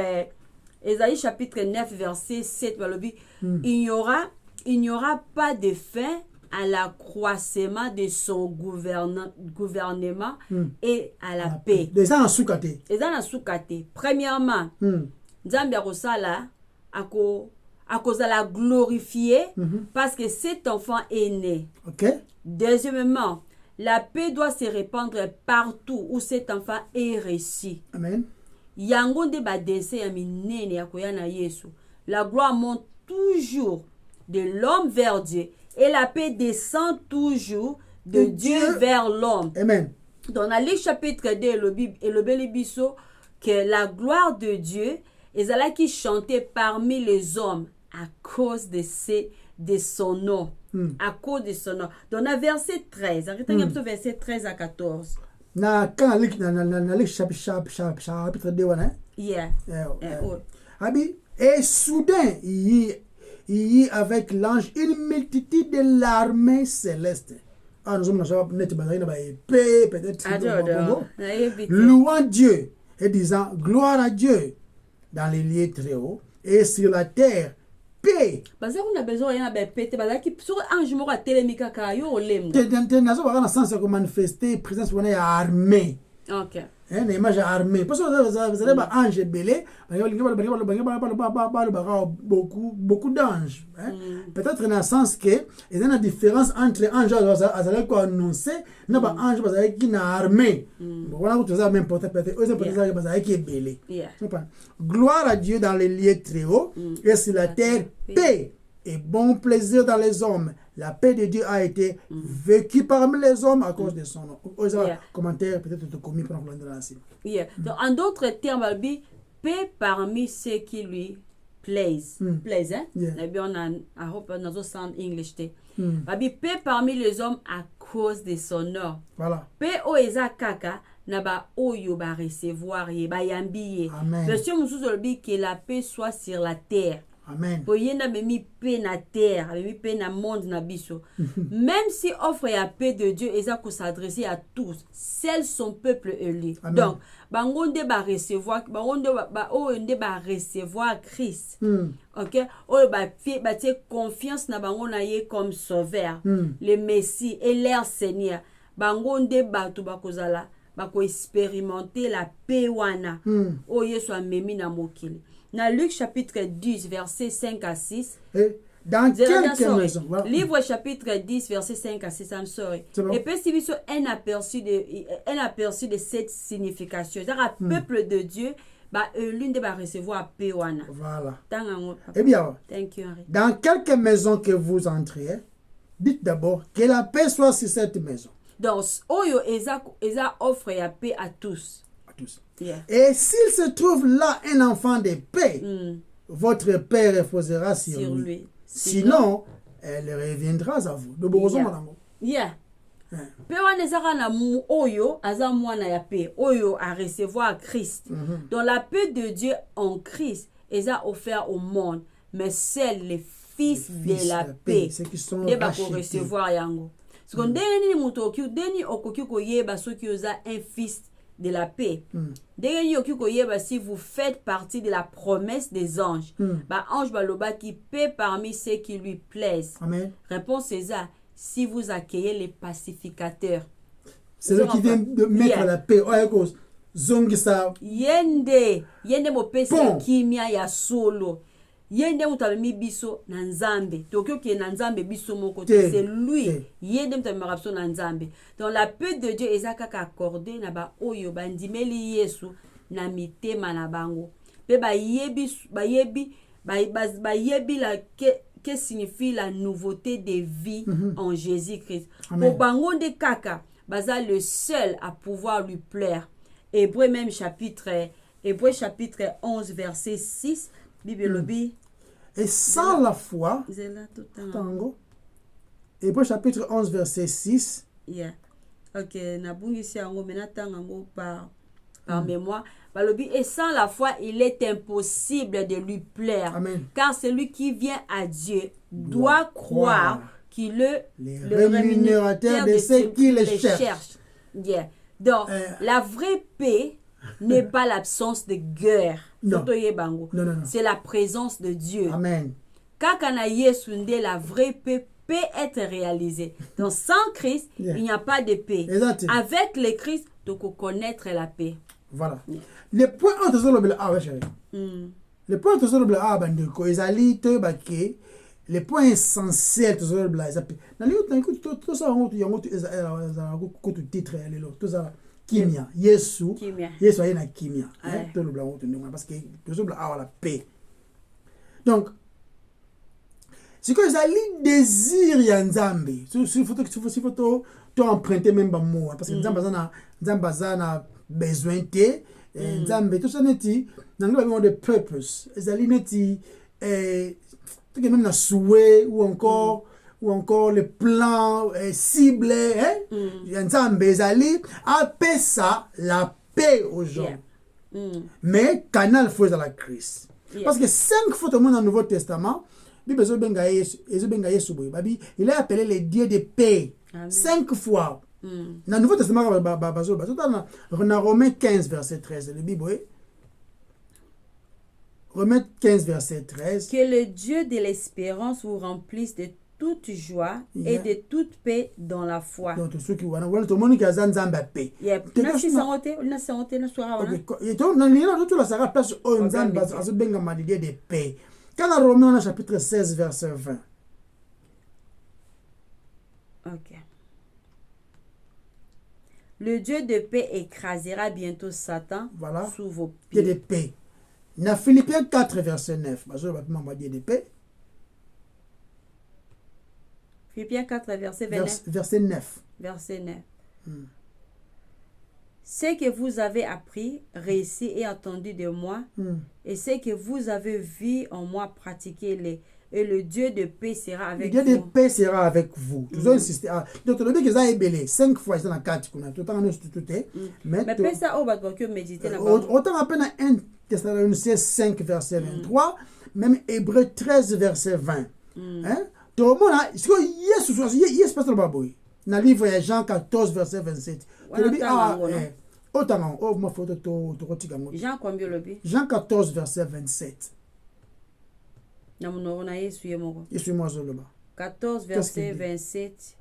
9 verset 7 il n'y aura pas de fin à l'accroissement de son gouvernement et à la paix. Les gens en soukate. Premièrement, Nzambe akosala akozala glorifié parce que cet enfant est né. Deuxièmement, la paix doit se répandre partout où cet enfant est reçu. Amen. Yango nde badese ya minene ya koya na Yesu. La gloire monte toujours de l'homme vers Dieu et la paix descend toujours de Dieu vers l'homme. Amen. Dans la Luc chapitre 2 le Bélibiso que la gloire de Dieu est là qui chantait parmi les hommes à cause de de son nom. À cause de son nom. Donc, dans verset 13, verset 13 à 14. Na quand na chapitre 2 wana. Yeah. Abi et soudain il y avec l'ange une multitude de l'armée céleste. Ah nous sommes là net bazina ba épée peut-être louant Dieu et disant gloire à Dieu dans les lieux très hauts et sur la terre paix. Parce qu'on a besoin de pété, parce que sur un jour à télémica kayo olem. Nazo ba na sens de manifester présence wana ya armée. OK. Une image armée. Parce que vous avez un ange belé, beaucoup d'anges. Peut-être dans le sens que il y a une différence entre ange et quoi annoncer, n'a pas ange qui n'a armée. Voilà que ça même peut-être qui est belé. Gloire à Dieu dans les lieux très hauts et sur la terre paix et bon plaisir dans les hommes. La paix de Dieu a été vécue parmi les hommes à cause de son nom. Commentaire peut-être commis pour l'entendre ainsi. Donc, en d'autres termes, paix parmi ceux qui lui plaisent. Plaisent, hein? Et bien, on a, I hope, on sound English. Paix parmi les hommes à cause de son nom. Voilà. Paix au eza kaka. Naba oyo ba recevoir ye ba yambiye. Version musuzo bi que la paix soit sur la terre. Amen. Pour yenda memi paix na terre, memi paix na monde na biso. Même si offre ya paix de Dieu eza ko s'adresser à tous, seul son peuple élu. Donc bangonde ba recevoir, bangonde ba onde ba recevoir Christ. OK? O ba tie confiance na bangona ye comme sauveur, le Messie et leur Seigneur. Bangonde ba to ba kozala bako expérimenter la paix wana o yesu amemi na mokili. Na Luc chapitre 10 verset 5 à 6. Dans quelques maisons. Voilà. Livre chapitre 10 verset 5 à 6, I'm sorry. Et puis si vous un aperçu de cette signification. C'est-à-dire peuple de Dieu l'une de va recevoir paix wana. Voilà. Eh bien, thank you, Henri. Dans quelques maisons que vous entrez, dites d'abord que la paix soit sur cette maison. Donc, Oyo Eza offre la paix à tous. À tous. Yeah. Et s'il se trouve là un enfant de paix, votre paix reposera sur lui. Sinon, elle reviendra à vous. De beaux madame. Yeah. Paix wana na mu Oyo aza mwana ya paix. Oyo a recevoir Christ. Donc la paix de Dieu en Christ est offert au monde, mais c'est les fils de la paix. Ceux qui sont rachetés. Recevoir yango. Parce que deni mutoki deni okoki koyeba soki oza un fils de la paix. Deni okoki koyeba si vous faites partie de la promesse des anges. Ba ange baloba qui paix parmi ceux qui lui plaisent. Amen. Réponse est ça, si vous accueillez les pacificateurs. C'est eux qui viennent de mettre la paix. Zongisa. Yende mo pesi kimia ya solo. Yende mutabemi biso na nzambe tokyo ke na nzambe biso moko c'est lui yende mutabemi biso na nzambe. Donc la paix de Dieu ezaka accordé na ba oyo bandimeli Yesu na mitema na bango pe ba yebi la que signifie la nouveauté de vie en Jésus-Christ. Pour bango de kaka baza le seul à pouvoir lui plaire. Hébreu chapitre 11 verset 6 Bible lobi. Et sans la foi, Hébreu chapitre 11 verset 6. Yeah. OK, na bungisi yango menatanga ngo par mémoire. Balobi et sans la foi, il est impossible de lui plaire. Amen. Car celui qui vient à Dieu doit croire qu'il est le rémunérateur de ceux qui le cherchent. Yeah. Donc la vraie paix n'est pas l'absence de guerre. Non. Non. C'est C'est la présence de Dieu. Amen. Kakana Yesunde, la vraie paix peut être réalisée. Donc sans Christ, il n'y a pas de paix. Exact. Avec le Christ, tu peux connaître la paix. Voilà. Le point entre le point entre le point essentiel tout ça titre tout ça kimia Yesu ayena kimia tout le blanc parce que tout la paix. Donc c'est que ça li désir ya nzambe si faut emprunter même ba mot parce que nzambe na besoin te nzambe tout ça neti nanga ba de purpose ezali neti même la souhait ou encore les plans ciblés, Nzambe ezali apesa la paix aux gens. Mais canal faut à la crise. Parce que 5 fois dans le Nouveau Testament, il a appelé les dieux de paix. 5 fois. Dans le Nouveau Testament, dans Romains 15, verset 13, le Bible, Romains 15, verset 13. Que le Dieu de l'espérance vous remplisse de toute joie et de toute paix dans la foi. Donc, ceux qui voient, tout le monde qui a Nzambe paix. Quand on Romains chapitre 16, verset 20. Ok. Le Dieu de paix écrasera bientôt Satan sous vos pieds. Dieu de paix. Dans Philippiens 4, verset 9. Dieu de paix. Philippiens 4, verset 29. Verset 9. Verset 9. Ce que vous avez appris, réussi et entendu de moi, et ce que vous avez vu en moi, pratiquez-les. Et le Dieu de paix sera avec vous. Le Dieu de paix sera avec vous. Nous avons insisté. Donc, le Dieu qui a ébélé 5 fois, c'est dans 4. Mais paix, ça, on va méditer là-bas. Autant à peine 1 Thessaloniciens 5, verset 23, même Hébreu 13, verset 20. Tout le monde a. Yes, pas le baboui. Dans le livre Jean 14, verset 27. Jean combien le bi? Jean 14, verset 27. Je suis moi 14, verset 27.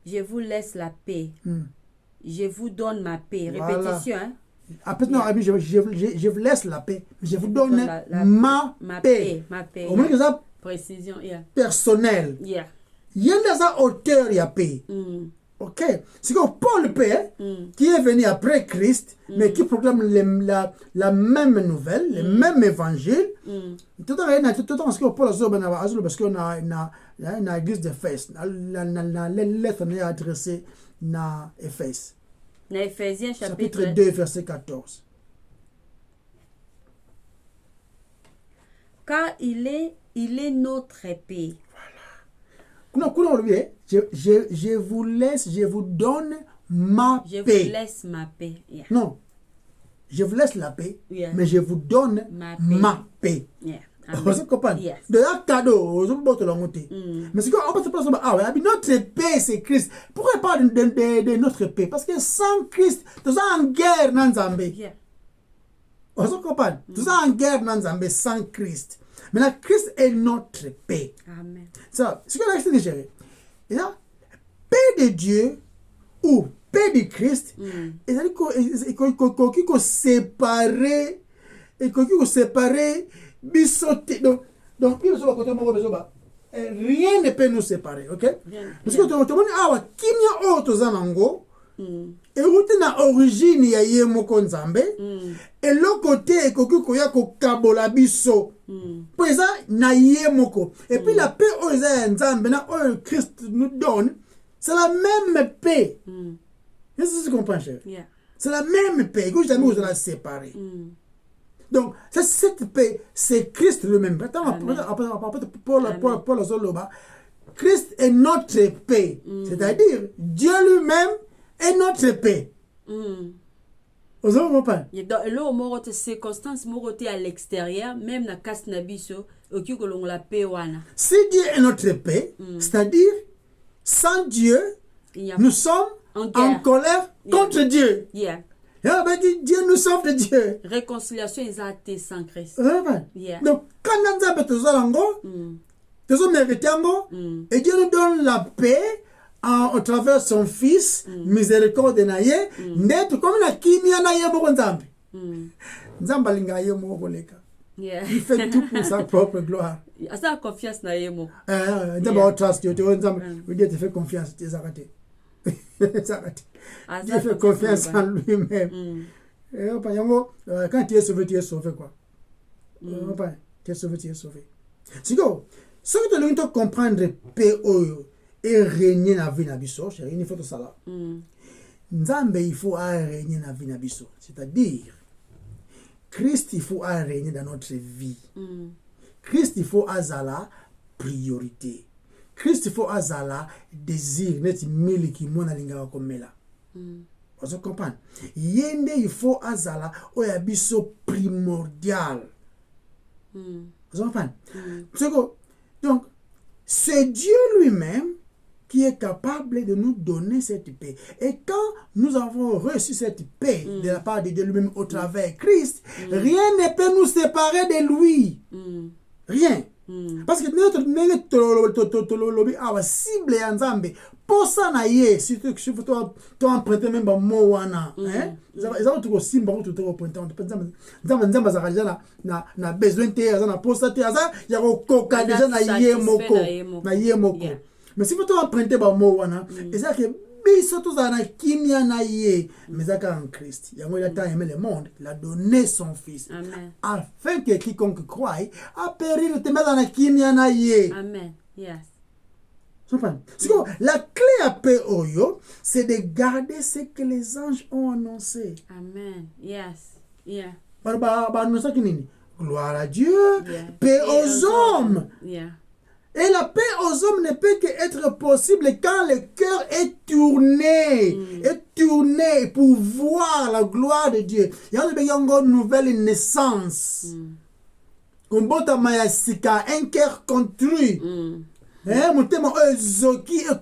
Je vous laisse la paix. Je vous donne ma paix. Répétition, hein? Après, non, je vous laisse la paix. Je vous donne ma paix. Ma paix. Au moins que ça, précision, personnel. Il y a des auteurs, il y a paix. Ok? C'est comme Paul Paix, qui est venu après Christ, mais qui proclame la même nouvelle, le même évangile. Tout le temps, parce que Paul a dit, parce qu'on a une église d'Éphèse. La lettre est adressée à Éphèse. Dans Éphésiens chapitre 2, verset 14. Car il est notre paix. Je vous laisse, je vous donne ma paix. Je vous laisse ma paix. Non, je vous laisse la paix, mais je vous donne ma paix. Vous comprenez? De un cadeau, mais c'est qu'on peut se passer, notre paix c'est Christ. Pourquoi pas de notre paix? Parce que sans Christ, nous sommes en guerre dans Zambé. Vous comprenez? Nous sommes en guerre dans Zambé sans Christ. Maintenant, Christ est notre paix. Amen. Ça, c'est ce qu'on a expliqué. Et là, paix de Dieu ou paix de Christ, il faut séparer, bisoter. Donc, rien ne peut nous séparer, ok? Parce que tout le monde a qui n'y a autre zanango. Et où est la origine ya yemoko nzambe et l'autre côté koki koya ko kabola biso pour ça na yemoko et puis la paix aux nzambe na Christ nous donne c'est la même paix. Est-ce que tu comprends, cher? C'est la même paix que jamais vous allez séparer. Donc cette paix c'est Christ lui-même. Paul Zoloba, Christ est notre paix, c'est-à-dire Dieu lui-même et notre paix. Vous avez compris? Là, on a circonstances à l'extérieur, même dans casse nabiso, la paix wana. Si Dieu est notre paix, c'est-à-dire sans Dieu, nous sommes en colère contre Dieu. Dieu nous sauve de Dieu. Réconciliation est sans Christ. Donc, quand nous avons et Dieu nous donne la paix au travers son fils, miséricorde naye, net comme la kimia na yebo nzambe. Nzamba linga yemo koleka. Il fait tout pour sa propre gloire. Asa confiance na yemo. Nzamba trust you, nzamba, Dieu te fait confiance, tu arrêté. Dieu fait confiance en lui-même. Quand tu es sauvé quoi. Tu es sauvé. C'est quoi? Ce que tu dois comprendre, paix et régner dans la vie na biso, chérie, il faut tout ça là. Nzambe, il faut régner dans la vie na biso. C'est-à-dire, Christ, il faut régner dans notre vie. Christ il faut azala priorité. Christ il faut azala désir net miliki mona lingaka komela. Vous comprenez? Yende il faut azala oyabiso primordial. Vous comprenez? Donc c'est Dieu lui-même qui est capable de nous donner cette paix. Et quand nous avons reçu cette paix de la part de Dieu lui-même au travers Christ, rien ne peut nous séparer de lui. Rien. Parce que notre cible est ensemble. Pour ça, si tu empruntes même un mot, ils ont tout aussi bon tout au point. Na besoin de pour ça, il y a un coca déjà na yemoko. Mais si vous empruntez un mot, c'est ça que biso tous na kimia na ye, mais ça en Christ. Il y a tant aimé le monde, il a donné son fils. Amen. Afin que quiconque croit a péri de te mettre dans la kimia na ye. Amen. Yes. La clé à paix oyo, c'est de garder ce que les anges ont annoncé. Amen. Yes. Yeah. Gloire à Dieu, paix aux hommes. Yeah. Et la paix aux hommes ne peut qu'être possible quand le cœur est tourné pour voir la gloire de Dieu. Il y a une nouvelle naissance. Un cœur construit. Et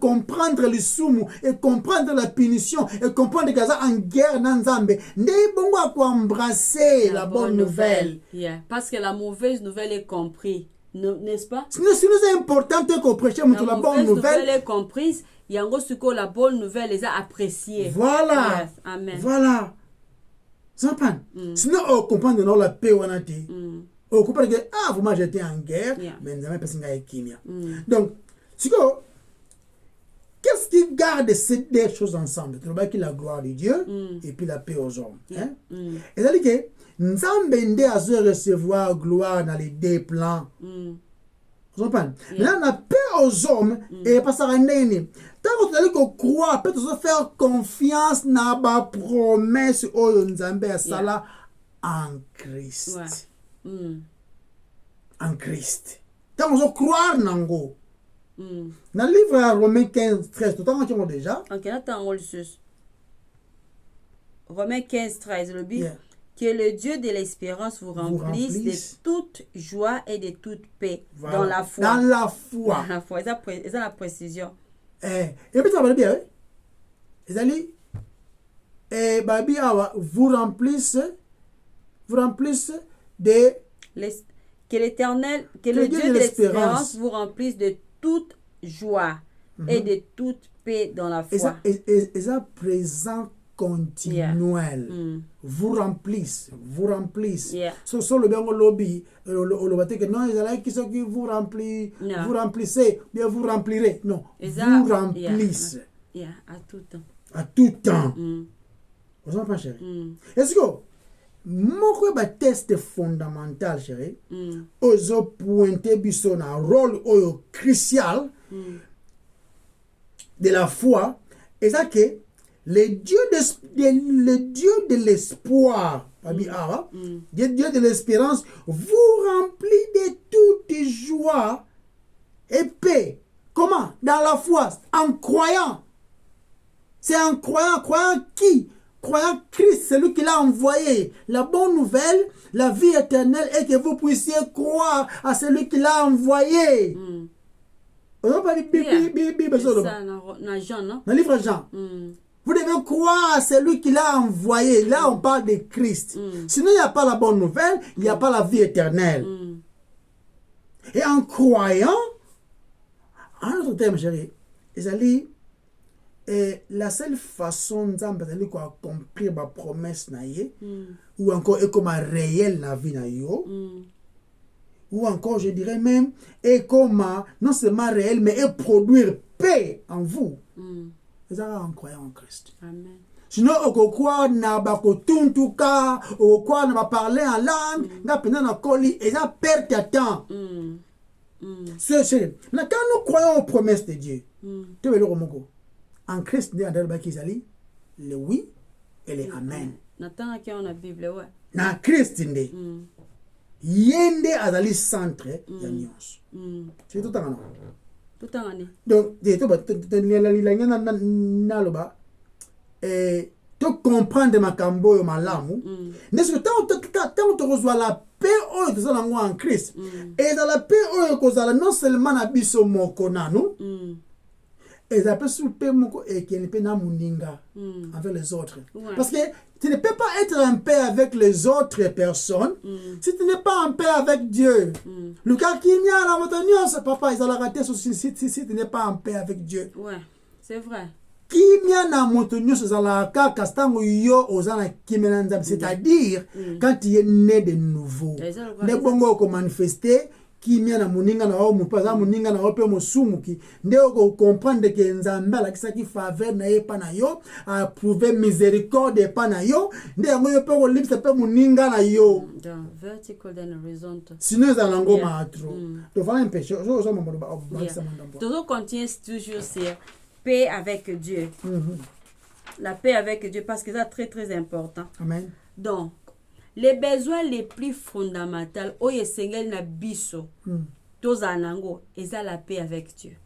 comprendre le sumu, et comprendre la punition, et comprendre que ça en guerre dans Zambé. N'est-ce pas embrasser la bonne nouvelle. Yeah. Parce que la mauvaise nouvelle est comprise. N'est-ce pas? Si nous est important que prêchions la bonne nouvelle est comprise, il y a la bonne nouvelle les a appréciée. Voilà. Yes. Amen. Voilà. Sinon on comprend non la paix on a dit. On comprend que vous j'étais en guerre, mais nous avons passé une kimia. Donc qu'est-ce qui garde ces deux choses ensemble? La gloire de Dieu et puis la paix aux hommes. Et ça dit que Nzambe nde azo recevoir gloire dans les deux plans. Vous comprenez? Là, la paix aux hommes et pas ça rendez. Tant que tu croire, peut-être faire confiance dans la promesse au Nzambe asala en Christ. En Christ. Tant que tu croire nango. Dans le livre Romains 15, 13, tout le temps déjà. Ok, attends, on le suce. Romains 15, 13, le but. Que le Dieu de l'espérance vous remplisse de toute joie et de toute paix dans la foi. Dans la foi. Dans la foi. C'est la précision. Et puis ça va bien. Et Babi vous remplisse de... Que l'éternel, que le Dieu de l'espérance vous remplisse de toute joie et de toute paix dans la foi. Et ça présent continuel. Vous remplissez. So le bien au lobby, le que non, ils allaient qui vous remplissez, bien vous remplirez. Non, vous remplissez. À tout temps. À tout temps. Vous en pensez, chérie? Est-ce que mon test fondamental, chérie, oso pointer biso na rôle crucial de la foi, et ça que le Dieu de l'espoir, Dieu de l'espérance, vous remplit de toute joie et paix. Comment? Dans la foi, en croyant. C'est en croyant. Croyant qui? Croyant Christ, c'est lui qui l'a envoyé. La bonne nouvelle, la vie éternelle, est que vous puissiez croire à celui qui l'a envoyé. On n'a pas dit Bible, ça, dans Jean, non? Dans le livre de Jean. Vous devez croire à celui qui l'a envoyé. Là, on parle de Christ. Sinon, il n'y a pas la bonne nouvelle, il n'y a pas la vie éternelle. Et en croyant, en autre terme, chérie, la seule façon d'accomplir ma promesse, ou encore comme réel dans la vie, ou encore, je dirais même, et comme non seulement réel, mais et produire paix en vous. C'est ça en croyant en Christ. Amen. Sinon, on croit na bakotuntuka, on croit na parler en langue, na pena na koli, et ça perd ta temps. C'est quand nous croyons aux promesses de Dieu, tu veux le remonter. En Christ, le oui et le amen. Nathan qui on a Bible, ouais. Na Christ, yende azali centre ya nyonso c'est tout en tout en année donc naloba to comprendre makambo oyo malamu n'est-ce que tant tokozwa la paix oyo tozala yango en Christ ezala paix oyo kozala non seulement na biso moko nanu ezala mpe sur paix moko ekende mpe na moninga avec les autres parce que tu ne peux pas être en paix avec les autres personnes si tu n'es pas en paix avec Dieu. Le cas qui n'y a la montagne, papa, ils ont raté si tu n'es pas en paix avec Dieu. Ouais, c'est vrai. Kimia montagne, c'est-à-dire quand tu es né de nouveau. Ne bongo ko manifester kimia na muninga na omu paza muninga na ope mosumuki ndeo ko comprendre que nzambe la kisa ki faveur na yepa na yo a prouver miséricorde pa na yo ndeo ngo yo pe ko lipse pe muninga na yo vertical and horizontal sinon za lango matro to voilà un péché zo mo ba toujours continue toujours sur paix avec Dieu. La paix avec Dieu parce que c'est très très important. Amen. Donc les besoins les plus fondamentaux oye sengel na biso tozanango eza la paix avec Dieu.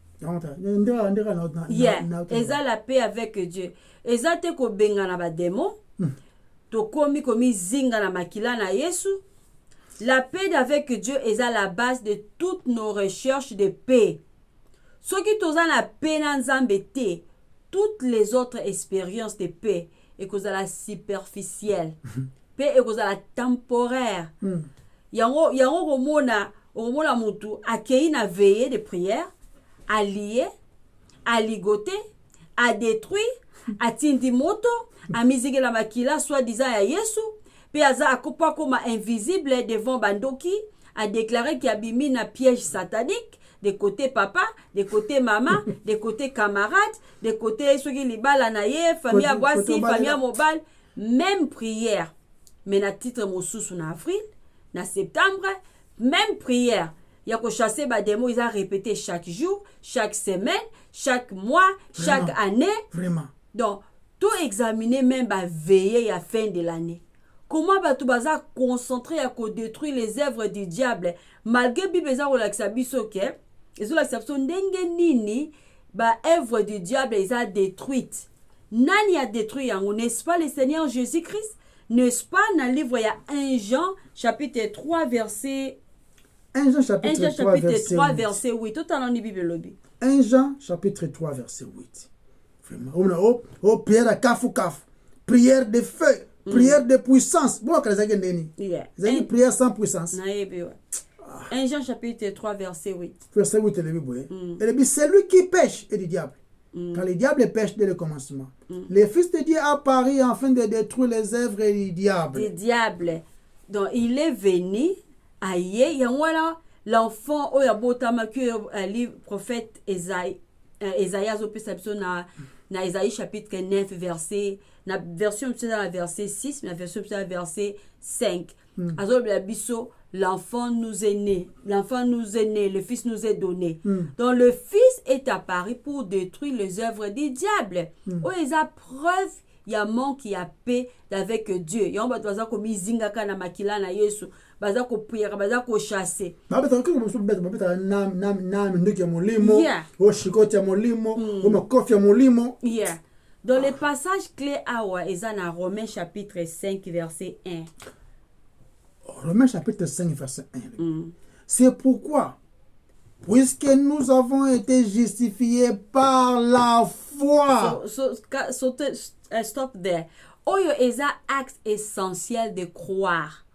Eza la paix avec Dieu. Eza te ko benga na ba démon to komi zinga na makila na Yesu. La paix avec Dieu eza la base de toutes nos recherches de paix. Soki tozana paix na Nzambe te, toutes les autres expériences de paix et kozala superficielle. Paix et kozala temporaire. Yango romona mutu akei na veillée de prière, à lier, à ligoter, à détruire, à tindi moto, à mizige la makila soi-disant ya Yesu, pe aza akopa koma invisible devant bandoki, à déclarer qu'il y a bimi na piège satanique, de côté papa, de côté maman, de côté camarade, de côté ceux qui libala na ye, famille Aguasi, famille Mobile, même prière. Mais na titre mosusu na avril, na septembre, même prière. Il y a que chasser ba démon, ils ont répété chaque jour, chaque semaine, chaque mois, chaque année. Vraiment. Donc, tout examiner même ba veiller à la fin de l'année. Comment ba tout baza concentrer à détruire les œuvres du diable malgré Bible za relaxa biso ke, ils ont l'acception ndenge nini ba œuvre du diable ils a détruite. Nani a détruit yango, n'est-ce pas le Seigneur Jésus-Christ? N'est-ce pas dans le livre, il y a 1 Jean, chapitre 3, verset... 1 Jean, chapitre 3, verset 8. Tout en Bible lobby. 1 Jean, chapitre 3, verset 8. Vraiment. Oh, prière à kafu. Prière de feu. Prière de puissance. Bon, quand vous avez une prière sans puissance. 1 Jean, chapitre 3, verset 8. Verset 8, elle dit, c'est lui qui pêche et du diable. Quand le diable pêche dès le commencement. Le Fils de Dieu a paru afin de détruire les œuvres du diable. Du diable. Donc, il est venu, aïe, il y a l'enfant, il y a le prophète Esaïe, na Esaïe chapitre 9, verset, la version verset 6, la version verset 5. L'enfant nous est né, le Fils nous est donné. Donc le Fils est apparu pour détruire les œuvres du diable. Oh, il y a preuve, il y a manque, il y a paix avec Dieu. Il y a un bateau comme Izingaka na makila na Yesu, baza ko prier, baza ko chasser. Yeah. Dans les passages clés awa, ezana Romains chapitre 5 verset 1. Romains chapitre 5, verset 1. C'est pourquoi, puisque nous avons été justifiés par la foi. Stop there. Oyo est un acte essentiel de croire.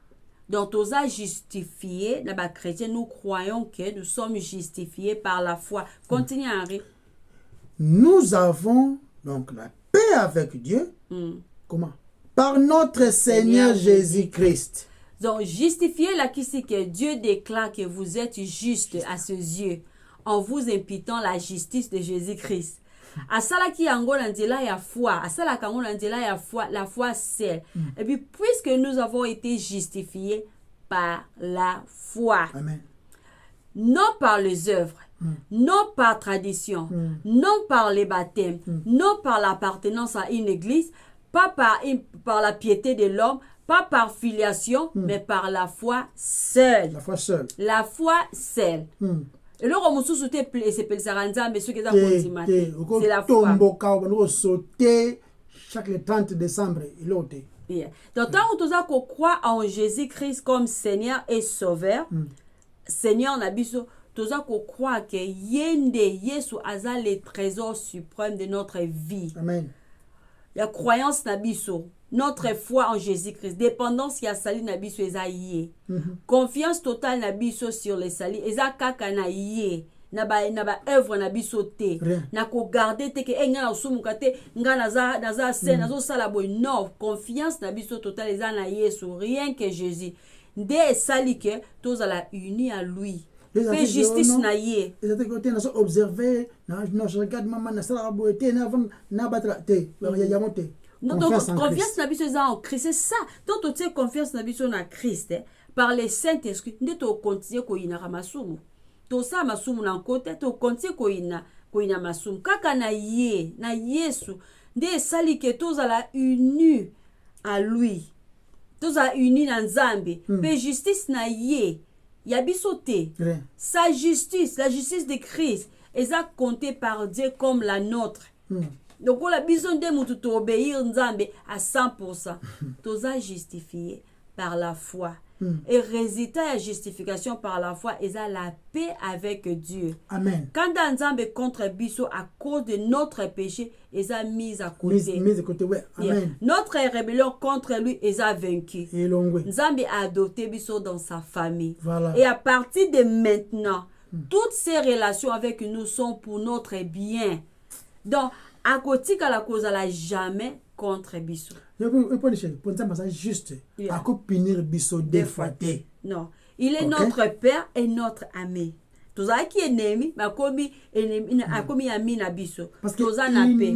Donc, nous avons justifié, les chrétiens, nous croyons que nous sommes justifiés par la foi. Continue, Henri. Nous avons donc la paix avec Dieu. Comment? Par notre Seigneur Jésus-Christ. Donc, justifier la qui c'est que Dieu déclare que vous êtes juste à ses yeux en vous imputant la justice de Jésus-Christ. À cela qui angola ndela ya foi, à cela kangola ndela ya foi, la foi seule. Et puis puisque nous avons été justifiés par la foi. Amen. Non par les œuvres, non par tradition, non par les baptêmes, non par l'appartenance à une église, pas par la piété de l'homme, Pas par filiation, mais par la foi seule. La foi seule. La foi seule. Et là, on se soutient et c'est mais ce qui est c'est la foi. Sauter chaque le 30 décembre. Yeah. Donc, tant qu'on croit en Jésus-Christ comme Seigneur et Sauveur, Seigneur, on a dit qu'on croit que Yende Yesu aza le trésor suprême de notre vie. Amen. La croyance nabiso, notre foi en Jésus-Christ, dépendance ya sali nabiso ezaïe. Confiance totale nabiso sur les sali eza kaka na yé. Na ba œuvre nabiso te. Na ko garder te ke enga na sumuka te nga naza sen nazo sala boy. Non, confiance nabiso totale eza na Yesu, rien que Jésus. Nde sali ke tous à la uni à lui. Fait justice na yé. Et ça côté na observer na je regarde maman na sala boy te na batra te. Ya monter. Donc, confiance na biso en Christ, c'est ça. Donc, tu as confiance na biso na Christ, par le Saint-Esprit, nous devons continuer ko ina masumu. To sa masumu na côté, to continuer ko ina masumu. Kaka na Yesu, nde sali ke tous à la uni à lui. Tous à uni na Nzambe. Mais justice na ya biso te. Sa justice, la justice de Christ, est à compter par Dieu comme la nôtre. Donc, on a besoin de obéir à 100%. Tous à justifier par la foi. Et résultat à justification par la foi, ils ont la paix avec Dieu. Amen. Quand Nzambe contre Biso à cause de notre péché, ils ont mis à côté. Mis à côté, ouais. Amen. Notre rébellion contre lui, ils ont vaincu. Nzambe a adopté Biso dans sa famille. Voilà. Et à partir de maintenant, toutes ces relations avec nous sont pour notre bien. Donc, à côté de la cause, elle n'a jamais contre Bisso. Juste, à punir Bisso deux fois. Non, il est notre Père et notre ami. Tout ça qui est ennemi, mais comme ami na Bisso. Parce qu'il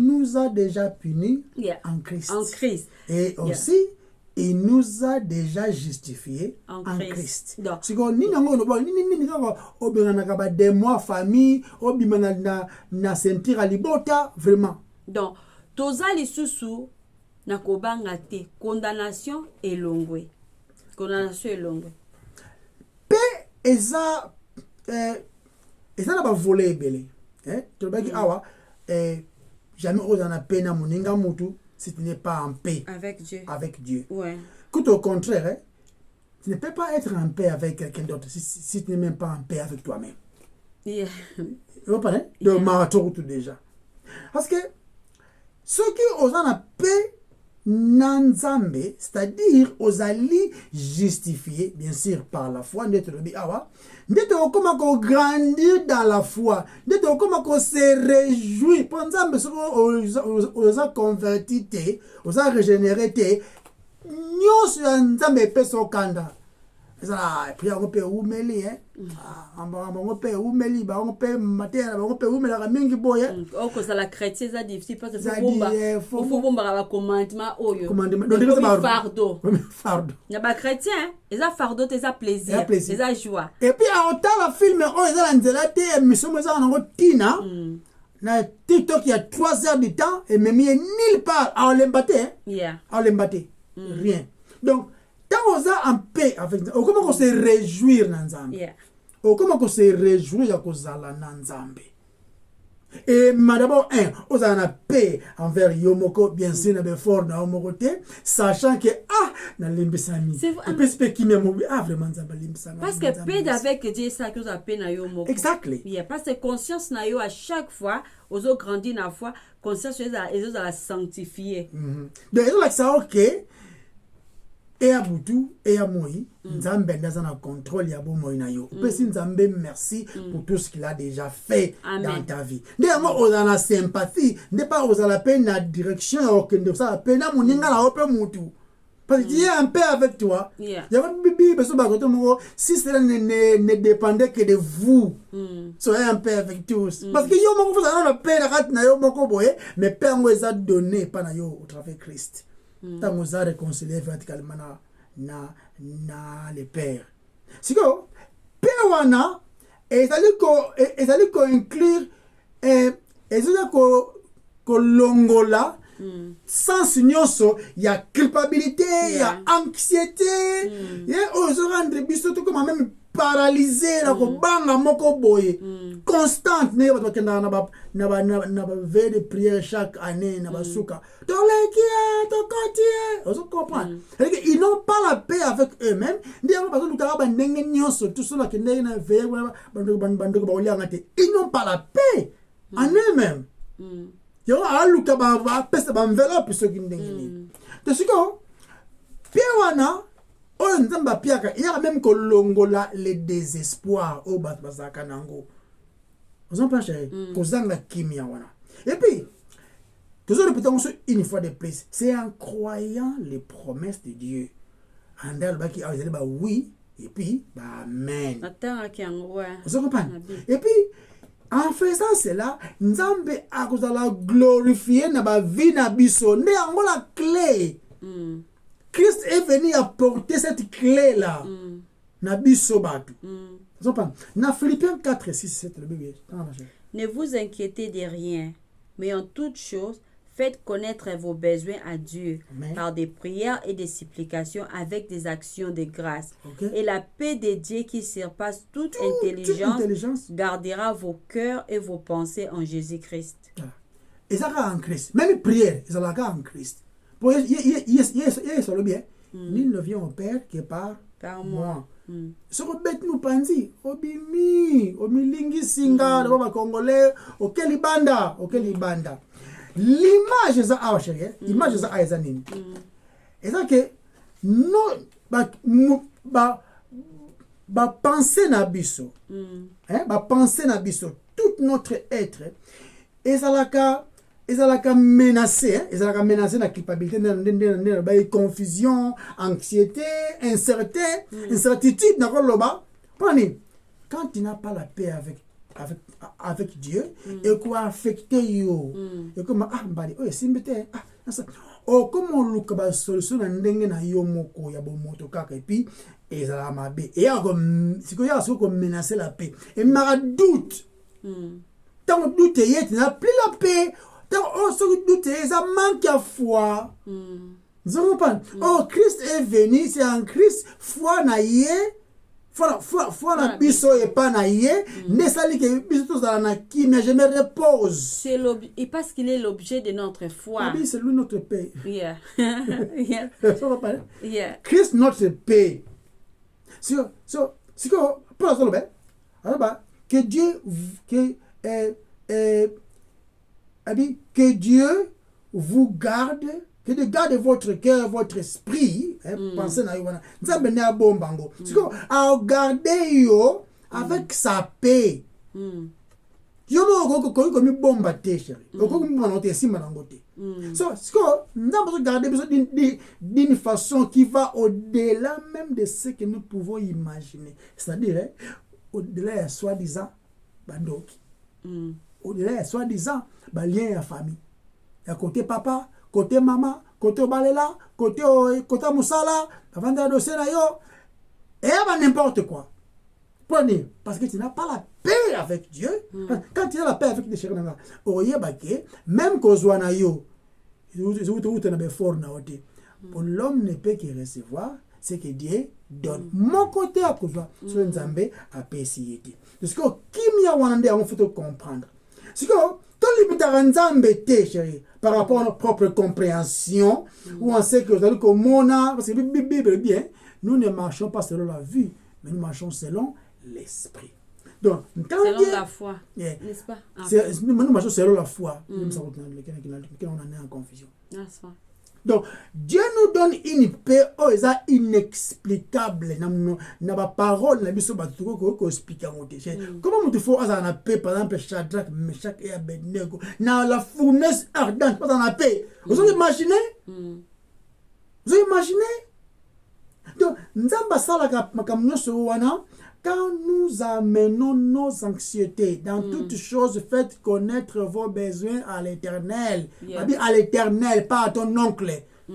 nous a déjà punis en Christ. En Christ. Et aussi, il nous a déjà justifiés en Christ. Si on ni des mois famille, na sentir à libota vraiment. Donc, toza lisusu na kobanga te condamnation et longwe. Condamnation et longwe. Pe eza na ba voler belé. To baki awa jamais osana pena moninga mutu si tu n'es pas en paix avec Dieu. Avec Dieu. Ouais. Tout au contraire, tu ne peux pas être en paix avec quelqu'un d'autre si tu n'es même pas en paix avec toi-même. Yeah. Vous comprenez? De marathon tout déjà. Parce que ceux qui osent en paix Nanzambe, c'est-à-dire osali justifié, bien sûr, par la foi, d'être comment grandir dans la foi, d'être comment se réjouir. Pour Nzambe, osa converti, osa régénéré, nyos Nzambe pe so kanda. Ça, puis on peut umeli, on peut umeli, on peut mater, on peut umeli la mingi boya. Oh, que ça la chrétien, ça difficile parce que faut bomba la commandement oyo. Fardeau. Fardeau. Na ba chrétien, ils a fardeau, ils a plaisir, ils a joie. Et puis à autant la film, oh ils a l'anzela te, mission mais ça on a tina. Na TikTok il y a 3 heures de temps et même il n'y a nulle part à l'embater. Yeah. À l'embater. Rien. Donc tant on est en paix avec Nzambe, comment on se réjouir dans Nzambe? Comment on se réjouir à cause de Nzambe? Et d'abord, on a en paix envers Yomoko, bien sûr, on a fort dans Yomokote, sachant que, dans l'imbécile, et puis c'est qui m'a dit, vraiment, Nzambe l'imbécile. Parce que paix avec Dieu, ça cause la paix dans Yomoko. Exactly. Parce que conscience na yo à chaque fois, aux autres grandit dans la foi, conscience ils ont la sanctifier. Donc, ils ont ça, ok. Et à Boutou, et à Moïse, Nzambe est en contrôle, il y a beaucoup de yo. Nzambe, merci pour tout ce qu'il a déjà fait dans ta vie. D'ailleurs, on a la sympathie, n'est pas aux la peine la direction, on a la peine à mon inga la open moutou. Parce que tu es en paix avec toi. Il y a un bibi, si cela ne dépendait que de vous, soyez en paix avec tous. Parce que yo moko vous avez la paix, la rate na yo moko boye, mais paix on les a donné, pas na yo au travers de Christ. Tant qu'on a réconcilié verticalement na les pères. Si que père wana ezali ko inclure ezali ko longola Sans nyonso, il y a culpabilité, il y a anxiété. Oh, se rendre biso to comme même paralysé la ko banga moko boye. Constante ne ba to na ba veille de prière chaque année na ba souka. To lekia, to kotie. On se comprend. Ils n'ont pas la paix avec eux-mêmes. Ndia ba to lutaka ba ndenge nyonso tout cela que ndenge na veille bando ba oliangate. Ils n'ont pas la paix en eux-mêmes. Yo aluka ba pesa ba envelope so kindengini. To siko piwana o nzamba piaka il y a même que longola le désespoir au bat bazaka nango. Vous en pensez kozanga kimia wana. Et puis toujours répétons une fois de plus, c'est en croyant les promesses de Dieu. Andal baki azali ba oui et puis ba amen. Vous comprenez? Et puis en faisant cela, Nzambe akozala glorifier na ba vie na biso. Nde yango la clé. Christ est venu apporter cette clé là. Na biso batu. Na Philippiens 4 6 7 le Bible. Ne vous inquiétez de rien, mais en toute chose, faites connaître vos besoins à Dieu. Amen. Par des prières et des supplications avec des actions de grâce. Et la paix de Dieu qui surpasse toute intelligence gardera vos cœurs et vos pensées en Jésus-Christ. Et ça en Christ. Même prière, ça là en Christ. Pour yes, bien. Nul ne vient au Père que par moi. Ce que bête nous panzi, obimi, omilingi singa, de baba congolais, auquel ibanda. L'image za a chérie, image za a ezanini. Et ça que non ba penser na biso. Ba penser na biso tout notre être et ça la menacé, la culpabilité, la confusion, anxiété, incertitude, quand tu n'as pas la paix avec Dieu, et quoi affecter yo, et comme comment look ba solution na ndenge na yo moko ya bomoto kaka et puis ezala mabe et ya comme si ya so comme menacer la paix et ma doute tant doute tu n'as plus la paix. Oh, ce que doute, ça manque à foi. Vous comprenez? Oh, Christ est venu, c'est en Christ, foi na yé, foi na biso et pas na yé, ne sali que biso dans la qui, mais je me repose. C'est et parce qu'il est l'objet de notre foi. Oui, c'est lui notre paix. Yeah. Yeah. Christ notre paix. C'est que, pour la seule, alors, que Dieu, que Dieu vous garde, que Dieu garde votre cœur, votre esprit. Pensez à Yohana. Nous avons besoin de bombango. C'est comme à garder yo avec sa paix. Yo mo ko ko mi bomba te chérie. Ko ko mi mona te sima nangote. So c'est comme nous avons garder d'une façon qui va au-delà même de ce que nous pouvons imaginer. C'est-à-dire au-delà soi-disant bandoki. Au-delà soi-disant lien à famille. À côté papa, côté maman, côté balela, côté musala, avant de dossier là yo, et n'importe quoi. Prenez, parce que tu n'as pas la paix avec Dieu. Quand tu as la paix avec des chéris, même qu'au zoana yo, pour l'homme ne peut que recevoir ce que Dieu donne. Mon côté à cause de Nzambe à paix si parce que qui m'y a wandé on faut comprendre. C'est que par rapport à notre propre compréhension, où on sait que parce que Bible bien, nous ne marchons pas selon la vue, mais nous marchons selon l'esprit. Donc, selon la foi, n'est-ce pas? Nous marchons selon la foi. On en est en confusion. Donc, Dieu nous donne une paix inexplicable. N'a pas parole, n'a pas expliquer. Comment il faut avoir la paix, par exemple, Shadrach, Meshach et Abednego, dans la fournaise ardente, pas dans la paix. Vous avez imaginé? Vous avez imaginé? Donc, quand nous amenons nos anxiétés dans toutes choses, faites connaître vos besoins à l'Éternel. À l'Éternel, pas à ton oncle,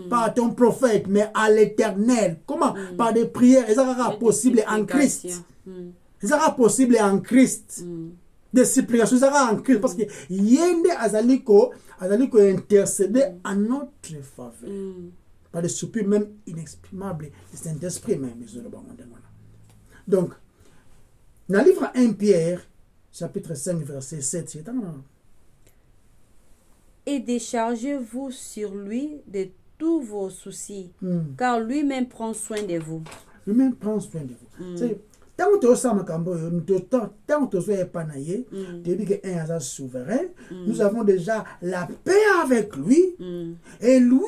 pas à ton prophète, mais à l'Éternel. Comment? Par des prières. Et ça sera possible en Christ. Ça sera possible en Christ. de supplication ezalaka en Christ parce que ye nde azali ko intercéder en notre faveur par le soupir même inexprimable du Saint-Esprit même désolé bango ndenge wana. Donc dans le livre 1 Pierre chapitre 5 verset 7 c'est et déchargez-vous sur lui de tous vos soucis, car lui-même prend soin de vous. Lui-même prend soin de vous. C'est tant que ça makambo tant que ça est panaye, depuis que un est souverain, nous avons déjà la paix avec lui et lui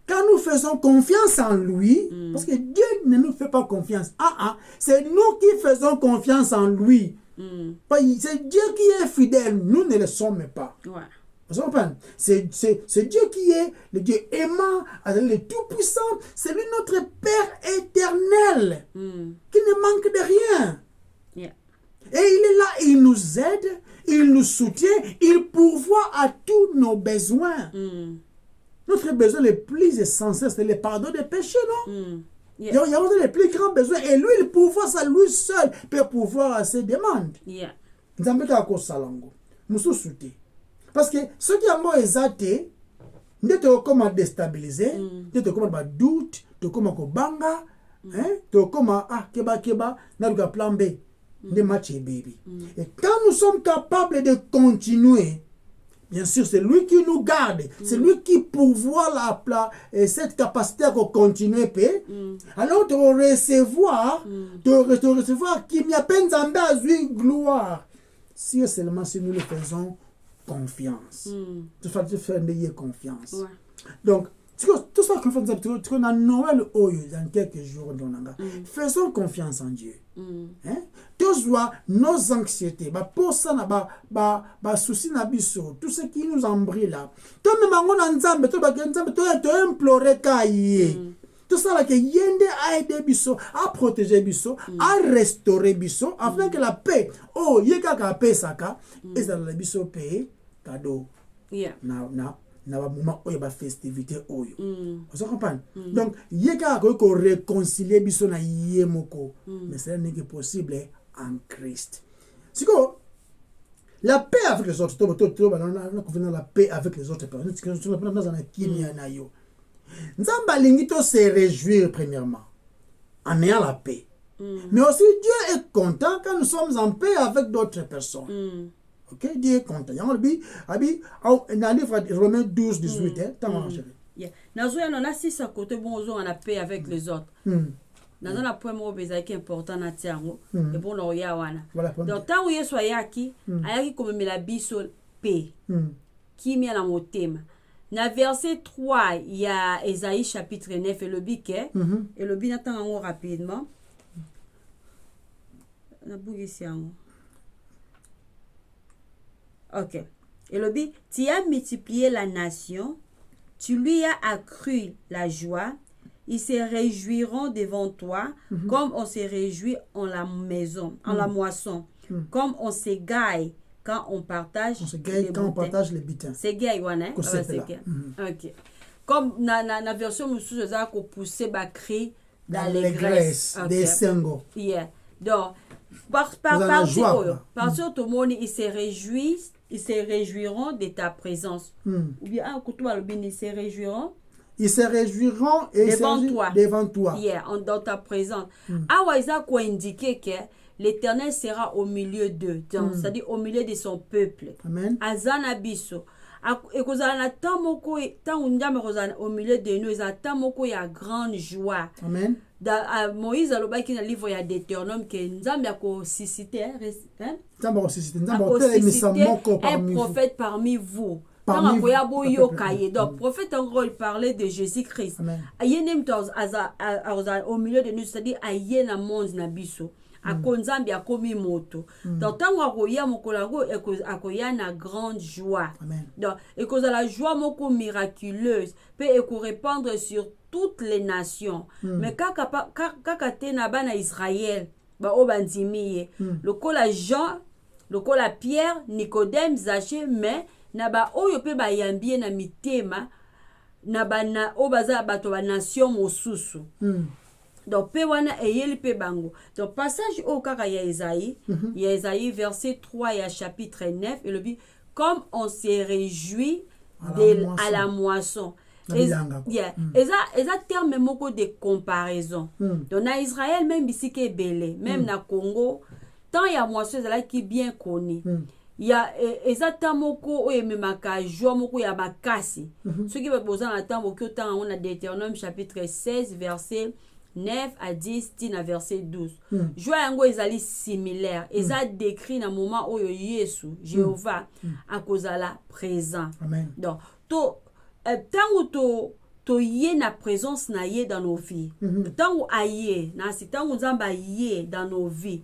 quand nous faisons confiance en lui, parce que Dieu ne nous fait pas confiance. C'est nous qui faisons confiance en lui. C'est Dieu qui est fidèle, nous ne le sommes pas. Ouais. C'est Dieu qui est le Dieu aimant, le Tout-Puissant. C'est lui notre Père éternel qui ne manque de rien. Yeah. Et il est là, il nous aide, il nous soutient, il pourvoit à tous nos besoins. Notre besoin le plus essentiel, c'est le pardon des péchés, non? Yeah. Il y a les plus grands besoins. Et lui, il pourvoit ça, lui seul peut pourvoir à ses demandes. Nous avons salango. Nous sommes parce que ceux qui ont exalté, ne te comment déstabiliser, ne te comment doute, te comment banga, te comment keba, n'a plan B, de match baby. Et quand nous sommes capables de continuer, bien sûr, c'est lui qui nous garde, c'est lui qui pourvoit cette capacité à continuer, alors tu recevoir, qui n'y a pas une gloire, si seulement si nous le faisons confiance. Tu fais confiance. Ouais. Donc, tout ça qu'on fait, tu connais Noël dans quelques jours, faisons confiance en Dieu. Tous nos anxiétés, pour ça, souci, tout ce qui nous embrouille là. Toi, même tu implorer tout ça là que Yende a aidé Bisso, a protégé Bisso, a restauré Bisso, afin que la paix, yeka ka paix saka, et ça la Bisso paix cadeau. Na moment où il y a festivité oyo. Vous comprenez? Donc yeka ko réconcilier Bisso na yemoko, mais ça n'est que possible en Christ. C'est quoi? La paix avec les autres, la paix avec les autres personnes. Nzamba lingito se réjouir premièrement en ayant la paix. Mais aussi Dieu est content quand nous sommes en paix avec d'autres personnes. Ok, Dieu est content. Dans le livre Romains 12, 18, Nazoya nona si sa côté bon on a paix avec les autres. Dans la point mot bezai qui est important na tiango et bon no ya wana. Donc tant où yeso ayaki comme la biso paix qui met la motema. Dans verset 3, il y a Ésaïe chapitre 9 et le biquet. Et le biquet attend rapidement. Ok. Et le biquet, tu as multiplié la nation, tu lui as accru la joie, ils se réjouiront devant toi, comme on se réjouit en la maison, en la moisson, comme on s'égaille quand on partage les butins. C'est gay, ouais, c'est gay. Ok. Comme na version mususu za ko pousser ba cri d'allégresse des singles. Yeah. Donc partir tout le monde ils se réjouiront de ta présence. Ou bien ils se réjouiront. Ils se réjouiront devant toi. Yeah, dans ta présence. Awaisa ko indiquer que l'Éternel sera au milieu d'eux, c'est-à-dire au milieu de son peuple. Amen. Azana biso. Ekozana tamoko au milieu de nous, tamoko ya grande joie. Amen. Moïse alobaki na livre ya Deutéronome que Nzambe ako susciter un prophète parmi vous. Donc, prophète en gros, il parlait de Jésus-Christ. Au milieu de nous, c'est-à-dire aïe na monde na biso. Akonzambi akomi moto. Donc, tant akoya mokolago akoya na grande joie. Donc, la joie moko miraculeuse peut répandre sur toutes les nations. Mais kaka te na bana Israël, ba obandimi lokola Jean, lokola Pierre, Nicodème, Zachée, mais na ba oyo pe ba yambie na mitema na bana obaza bato ba nation mosusu. donc pe wana eyeli pe bango. Donc passage au kaka ya Esaïe, ya Esaïe verset 3 et chapitre 9 et le dit comme on se réjouit à la moisson. Eza terme moko de comparaison. Donc na Israël même ici que belé, même na Congo, tant ya moisson ezala qui bien connu. Ya eza tamoko o ememaka joie moko ya bakasi. Ce qui va poser en temps au temps on a Deutéronome chapitre 16 verset 9 à 10 tina verset 12. Joie yango ezali similaire. Eza décrit na moment oyo Yesu Jéhovah akozala présent. Amen. Donc to tango yé na présence na yé dans nos vies. Tango aye na si tango nzamba yé dans nos vies.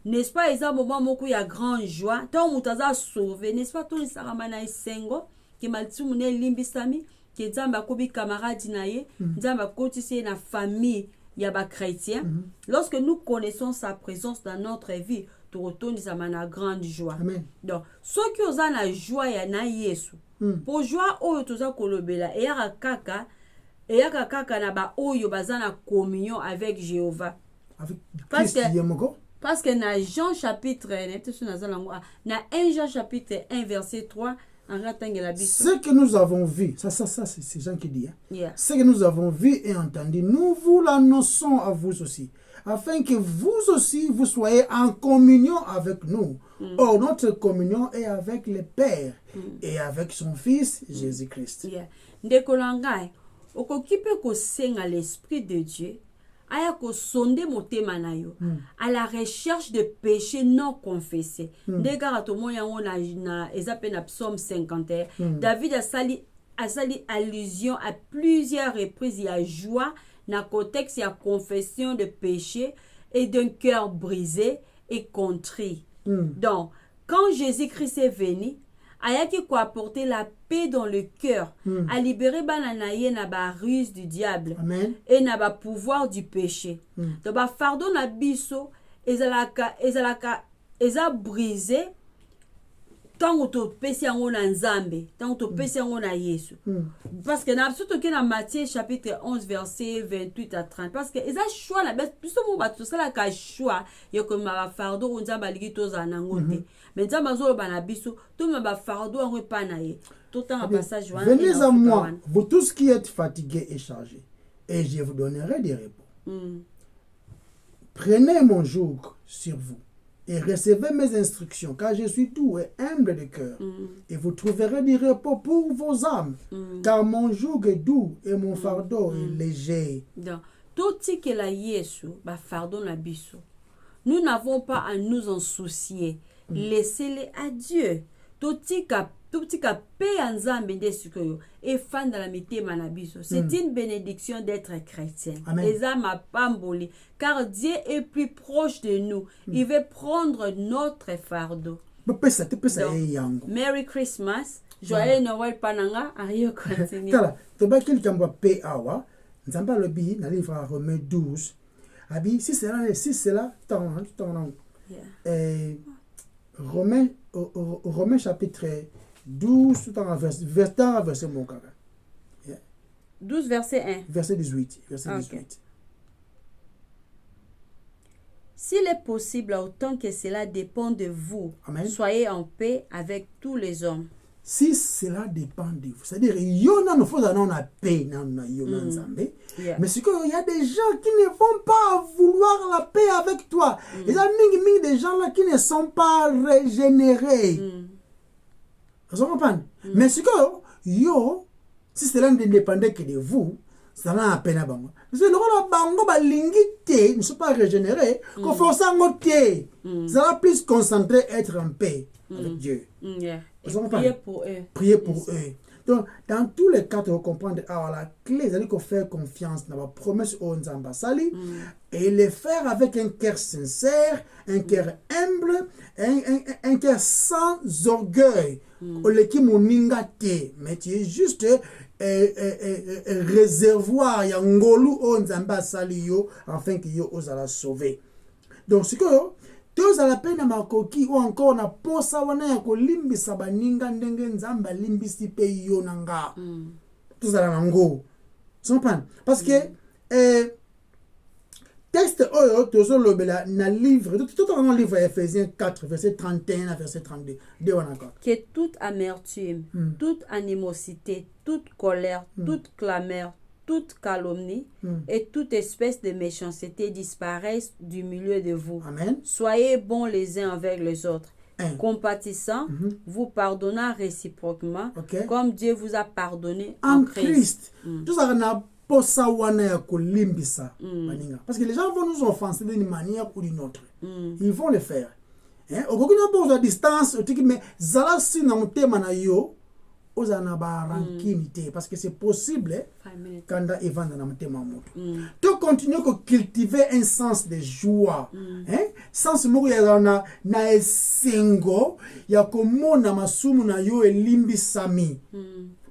N'est-ce pas, il y a un moment où il y a grande joie. Tant que tu as sauvé, n'est-ce pas, tout le saramana sengo, qui m'a dit, mon limbisami, qui est un kobi camarade naye, nzamba kotisi na famille, il y a des chrétiens. Lorsque nous connaissons sa présence dans notre vie, tu retournes à grande joie. Amen. Donc, ceux qui ont la joie, il y a na Yesu. Pour joie, oh, tu as kolobela, et y a kaka na ba oyo bazana communion avec Jéhovah. Avec Christ Yemoko. Parce que dans Jean chapitre 1 Jean chapitre 1 verset 3 ce que nous avons vu, ça c'est Jean qui dit, hein? Yeah. Ce que nous avons vu et entendu, nous vous l'annonçons à vous aussi, afin que vous aussi vous soyez en communion avec nous. Or, notre communion est avec le Père et avec son Fils Jésus-Christ. Yeah. Ndekolangai, okokipe ko senga l'Esprit de Dieu. Aya ko sonde motema na yo à la recherche de péchés non confessés. Ndeka to moya na ezape na psaume 51. David a sali allusion à plusieurs reprises ya joie na contexte ya confession de péché et d'un cœur brisé et contrit. Donc quand Jésus-Christ est venu, aya qui ko apporter la paix dans le cœur, a libéré bananaye na ba ruse du diable. Amen. Et na ba pouvoir du péché. Donc ba fardeau na biso ezalaka brisé tant to pesi yango na Nzambe, tant to pesi yango na Yesu. Parce que na surtout que na Matthieu chapitre 11 verset 28 à 30 parce que eza choix na biso mo ba to sala ka choix yoko ma fardeau Nzambe aliki to za nango te. Mais Nzambe zo ba na biso to ma ba fardeau yango pa na ye. Venez à moi, vous tous qui êtes fatigués et chargés, et je vous donnerai des repos. Prenez mon joug sur vous et recevez mes instructions, car je suis doux et humble de cœur, et vous trouverez du repos pour vos âmes, car mon joug est doux et mon fardeau est léger. Donc, tout ce que la Yesu, ba fardeau na biso, nous n'avons pas à nous en soucier. Laissez-les à Dieu. Tout petit paix en Zambie et fan dans la mitema na biso. C'est une bénédiction d'être chrétien. Car Dieu est plus proche de nous. Il veut prendre notre fardeau. Donc, Merry Christmas. Joyeux Noël pananga. Ario continue. Tala, toba quel kamba paix awa. Nzamba le bi na livre Romains 12. Abi si c'est là, Romains chapitre 12, tout en verset mon kaka. 12 verset 1. Verset 18. Verset Okay. 18. S'il est possible, autant que cela dépend de vous, Amen. Soyez en paix avec tous les hommes. Si cela dépend de vous, c'est-à-dire yona no faut en a paix na yona nzambe. Yeah. Mais c'est qu'il y a des gens qui ne vont pas vouloir la paix avec toi. Il y a mingi des gens là qui ne sont pas régénérés. Vous comprenez? Mais c'est que yo, si cela ne dépendait que de vous, ça n'a à peine à bango. C'est le rôle bango ba lingité, ne sont pas régénérés, qu'on force à moter. Ça va plus concentrer être en paix avec Dieu. Yeah. Et Vous priez comprenez? pour eux. Priez pour eux. Donc, dans tous les cas, tu vas comprendre, la clé, c'est qu'on fait confiance dans la promesse au Nzamba Sali et le faire avec un cœur sincère, un cœur humble, un cœur sans orgueil. Mais tu es juste réservoir, il y a un ngolu au Nzamba Sali yo, afin que yo osala sauver. Donc, c'est que tous à la peine à makoki ou encore na posa wana ya kolimbisa baninga ndenge nzamba limbisi pe yo nanga. Tous à la nango. Parce que texte oyo tozolobela na livre tout dans livre Ephésiens 4 verset 31 à verset 32 de wana kaka. Que toute amertume, toute animosité, toute colère, toute clameur, toute calomnie et toute espèce de méchanceté disparaissent du milieu de vous. Amen. Soyez bons les uns avec les autres, compatissants, vous pardonnant réciproquement, comme Dieu vous a pardonné en Christ. Tout ça na posa wana ya kolimbisa baninga. Parce que les gens vont nous offenser d'une manière ou d'une autre. Ils vont le faire. Okoki na posa distance otiki mais zala si na mutema na yo ozana ba rancune te parce que c'est possible quand evanda na mutema moto. Tu continues à cultiver un sens de joie. Sens moko ya na esengo ya komona masumu na yo elimbisami.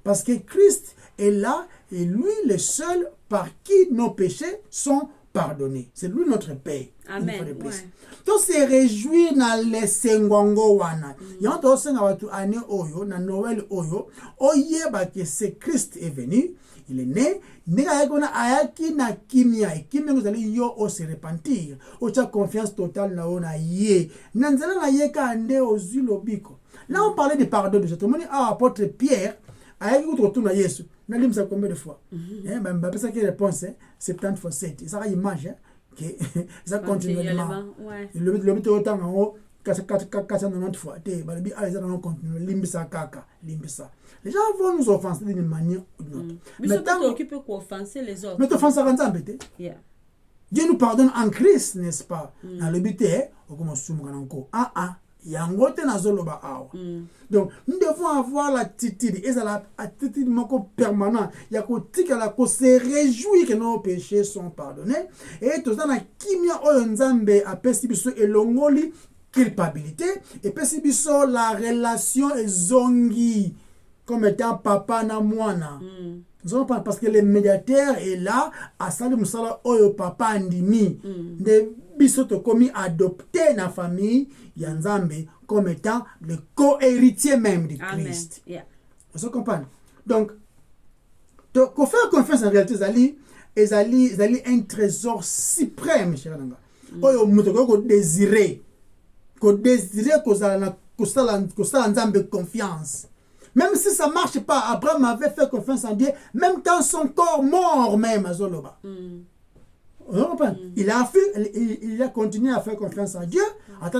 Parce que Christ est là et lui le seul par qui nos péchés sont pardonnés. C'est lui notre Père. Amen. Donc se réjouir na lesengongo wana. Yanto senga watu ane oyo na Noël oyo oyeba que c'est Christ est venu, il est né, nega yakona ayaki na kimia et kimia ngozali yo o se repentir. Ocha confiance totale na ona ye. Nanzela na yeka ande ozu lobiko. Là on parlait de pardon de cette monnaie apôtre Pierre ayaki kutotouna Yesu. Na limsa combien de fois? Ben ça qui réponse 70 fois 7. Ça a image que ça continuellement. Le but autant en haut 490 fois. Te balibi ça non continue limbisa kaka, limbisa. Les gens vont nous offenser d'une manière ou d'une autre. Mais tant occupé pour offenser les autres. Mais t'offenses à Nzambe te. Dieu nous pardonne en Christ, n'est-ce pas? Dans le but est au comme sumukana encore. Yangote na zoloba awa. Donc nous devons avoir l'attitude et ça l'attitude moko permanent ya ko tikala ko se réjouir que nos péchés sont pardonnés et tout ça na kimia oyo Nzambe apesi biso elongoli culpabilité et pesi biso la relation ezongi comme étant papa na mwana. Parce que le médiateur est là à sali musala oyo papa andimi de biso to komi adopté na famille ya Nzambe comme étant le co-héritier même de Christ. Vous comprenez? Donc qu'on faire confiance en réalité zali un trésor suprême cher nanga. Oyo muto ko désirer ko sala Nzambe confiance. Même si ça ne marche pas, Abraham avait fait confiance en Dieu, même dans son corps mort même à Zoloba. Il a continué à faire confiance à Dieu, parce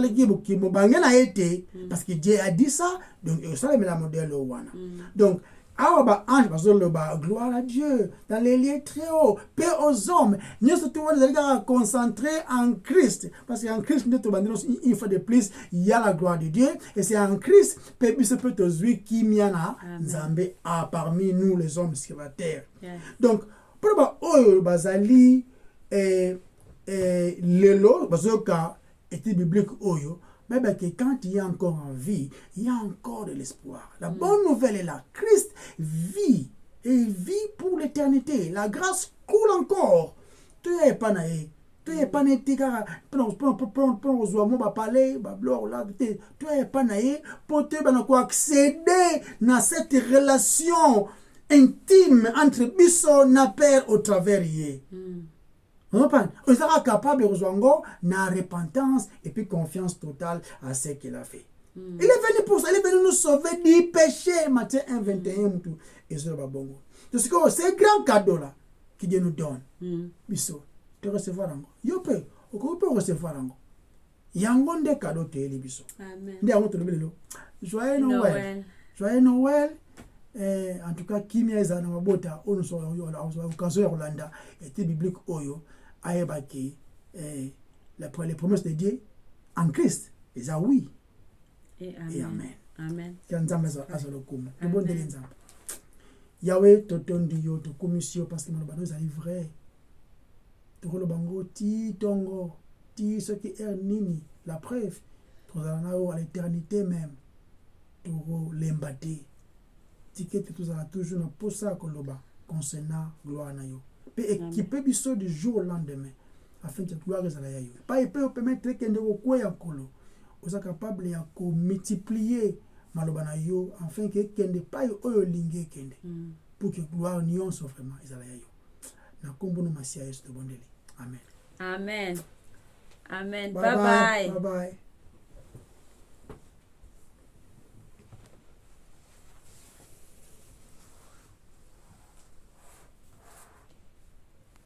que Dieu a dit ça, donc ça c'est la modèle wana. Donc gloire à Dieu dans les lieux très hauts, paix aux hommes. Nous sommes concentrés en Christ, parce qu'en Christ une fois de plus il y a la gloire de Dieu et c'est en Christ qui miana Nzambe a parmi nous les hommes sur la terre. Donc pour bazali lelo bazoka était biblique oyo. Mais que quand il y a encore en vie, il y a encore de l'espoir. La bonne nouvelle est là. Christ vit et il vit pour l'éternité. La grâce coule encore. Tu es pas naïf. Tu es pas naïf. Tu es pas naïf pour te accéder à cette relation intime entre biso na père au travers yé. On sera capable de rejoindre la repentance et puis confiance totale à ce qu'il a fait. Il est venu pour ça, il est venu nous sauver du péché. Matthieu 1, 21, et c'est bon. C'est un grand cadeau là que Dieu nous donne. Biso, tu recevoir encore. Yo peut recevoir encore. Yango nde cadeau te li biso. Amen. Nde yango to lebelo. Joyeux Noël. Joyeux Noël. En tout cas, kimia eza na mabota ono so yo kazo ya Rolanda était biblique oyo. Ayebaki les promesses de Dieu en Christ les a oui et amen. Amen. Kanzamba azalokumu bon de l'ensemble Yahweh totondi yo to commission parce que mon bano ça est vrai to ko bango ti tongo ti ce qui est nini la preuve to na à l'éternité même to l'embâter ticket tout ça toujours na posa ko loba concernant gloire na yo peut équiper biso du jour au lendemain afin que gloire ezala ya yo pas peut permettre que ndeko ko ya kolo oza capable ya ko multiplier maloba na yo afin que kende pas oyo linge kende pour que gloire nyonso vraiment ezala ya yo na kombo no masia yesu to bondeli amen. Amen. Amen. Bye Bye bye. bye. Bye bye.